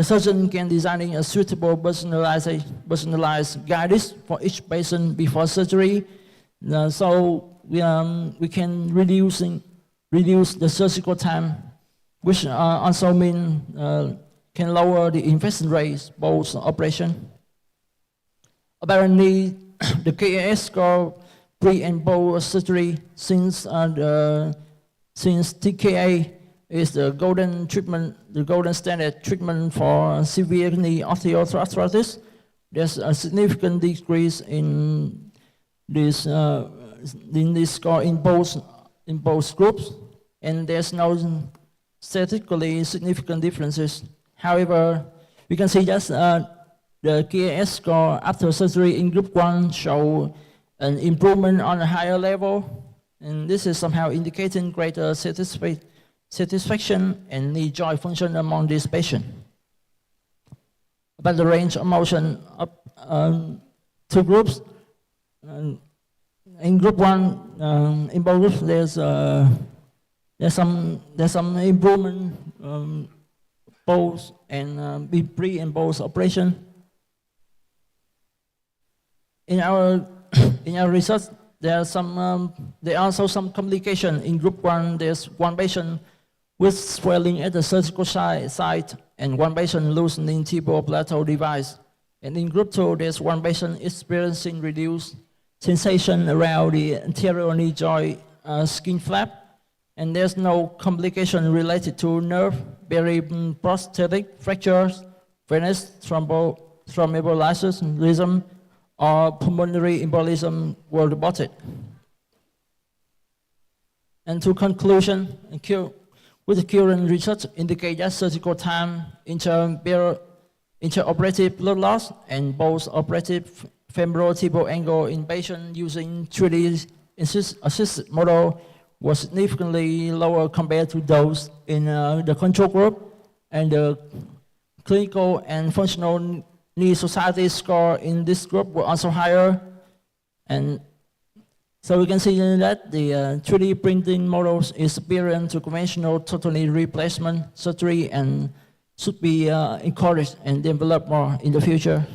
surgeon can design a suitable personalized guidance for each patient before surgery. So we can reduce the surgical time, which also means can lower the infection rates post operation. Apparently, the KAS score pre and post surgery since TKA is the golden treatment, the golden standard treatment for severe knee osteoarthritis. There's a significant decrease in this score in both groups, and there's no statistically significant differences. However, we can see that the KS score after surgery in group 1 show an improvement on a higher level, and this is somehow indicating greater satisfaction and knee joint function among these patients. About the range of motion of two groups, in group 1, in both groups, there's some improvement post and pre and post operation. In our research, there are also some complication. In group 1, there's one patient with swelling at the surgical site and one patient loosening tibial plateau device. And in group 2, there's one patient experiencing reduced sensation around the anterior knee joint skin flap. And there's no complication related to nerve, periprosthetic fractures, venous thrombolysis, or pulmonary embolism were reported. And to conclusion, with the current research indicate that surgical time, intraoperative blood loss, and post-operative femoral tibial angle in patients using 3D assisted model was significantly lower compared to those in the control group, and the clinical and functional knee society score in this group were also higher. And so we can see that the 3D printing models is superior to conventional total knee replacement surgery and should be encouraged and developed more in the future.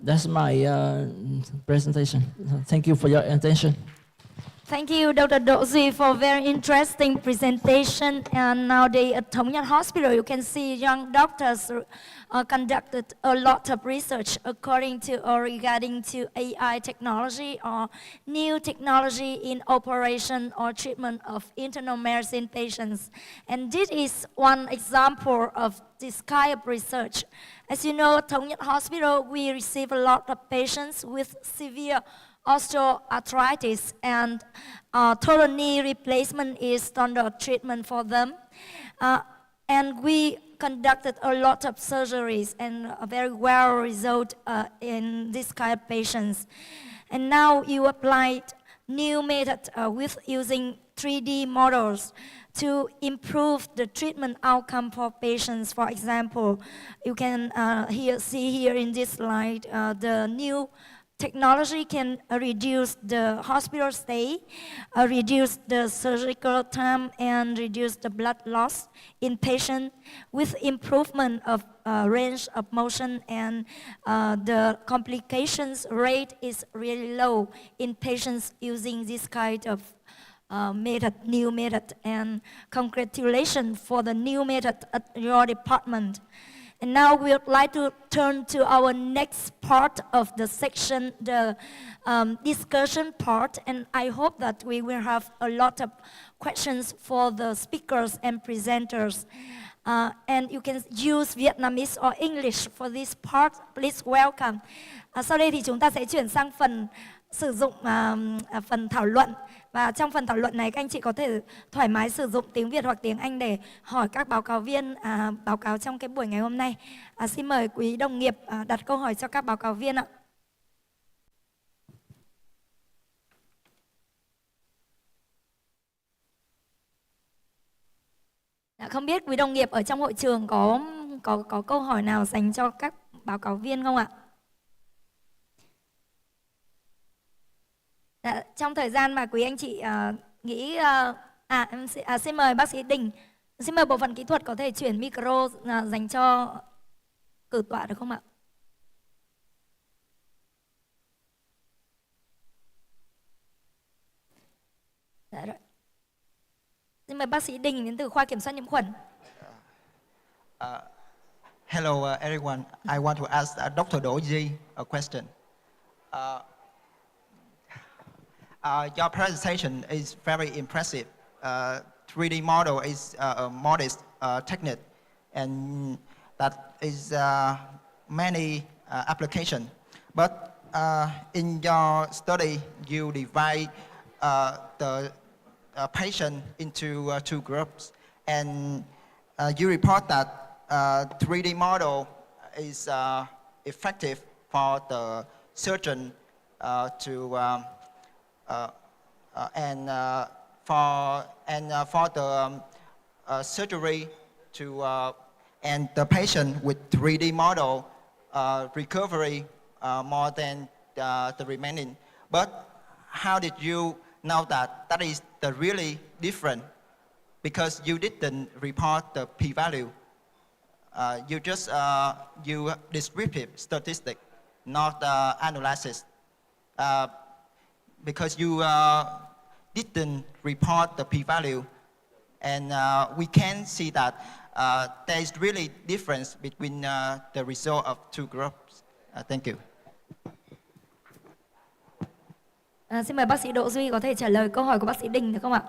That's my presentation. Thank you for your attention. Thank you, Dr. THIệu for very interesting presentation. And nowadays at Thống Nhất Hospital, you can see young doctors conducted a lot of research according to or regarding to AI technology or new technology in operation or treatment of internal medicine patients. And this is one example of this kind of research. As you know, at Thống Nhất Hospital, we receive a lot of patients with severe osteoarthritis, and total knee replacement is standard treatment for them. And we conducted a lot of surgeries and a very well result in this kind of patients. And now you applied new method with using 3D models to improve the treatment outcome for patients. For example, you can see here in this slide the new technology can reduce the hospital stay, reduce the surgical time, and reduce the blood loss in patients with improvement of range of motion, and the complications rate is really low in patients using this kind of new method. And congratulations for the new method at your department. And now we would like to turn to our next part of the section, the discussion part. And I hope that we will have a lot of questions for the speakers and presenters. And you can use Vietnamese or English for this part. Please welcome. Sau đây thì chúng ta sẽ chuyển sang phần sử dụng phần thảo luận. Và trong phần thảo luận này, các anh chị có thể thoải mái sử dụng tiếng Việt hoặc tiếng Anh để hỏi các báo cáo viên báo cáo trong cái buổi ngày hôm nay. Xin mời quý đồng nghiệp đặt câu hỏi cho các báo cáo viên ạ. Không biết quý đồng nghiệp ở trong hội trường có câu hỏi nào dành cho các báo cáo viên không ạ? Trong thời gian mà quý anh chị nghĩ xin mời bác sĩ Đình, xin mời bộ phận kỹ thuật có thể chuyển micro dành cho cử tọa được không ạ? Dạ rồi. Xin mời bác sĩ Đình đến từ khoa kiểm soát nhiễm khuẩn. Hello everyone. I want to ask Dr. THIệu a question. Your presentation is very impressive. 3D model is a modest technique, and that is many application. But in your study, you divide the patient into two groups, and you report that 3D model is effective for the surgeon for the surgery to and the patient with 3D model recovery more than the remaining. But how did you know that that is the really different? Because you didn't report the p-value. You just you descriptive statistic, not analysis. Because you didn't report the p-value, and we can see that there is really difference between the result of two groups. Thank you. Xin mời bác sĩ Đỗ Duy có thể trả lời câu hỏi của bác sĩ Đình được không ạ?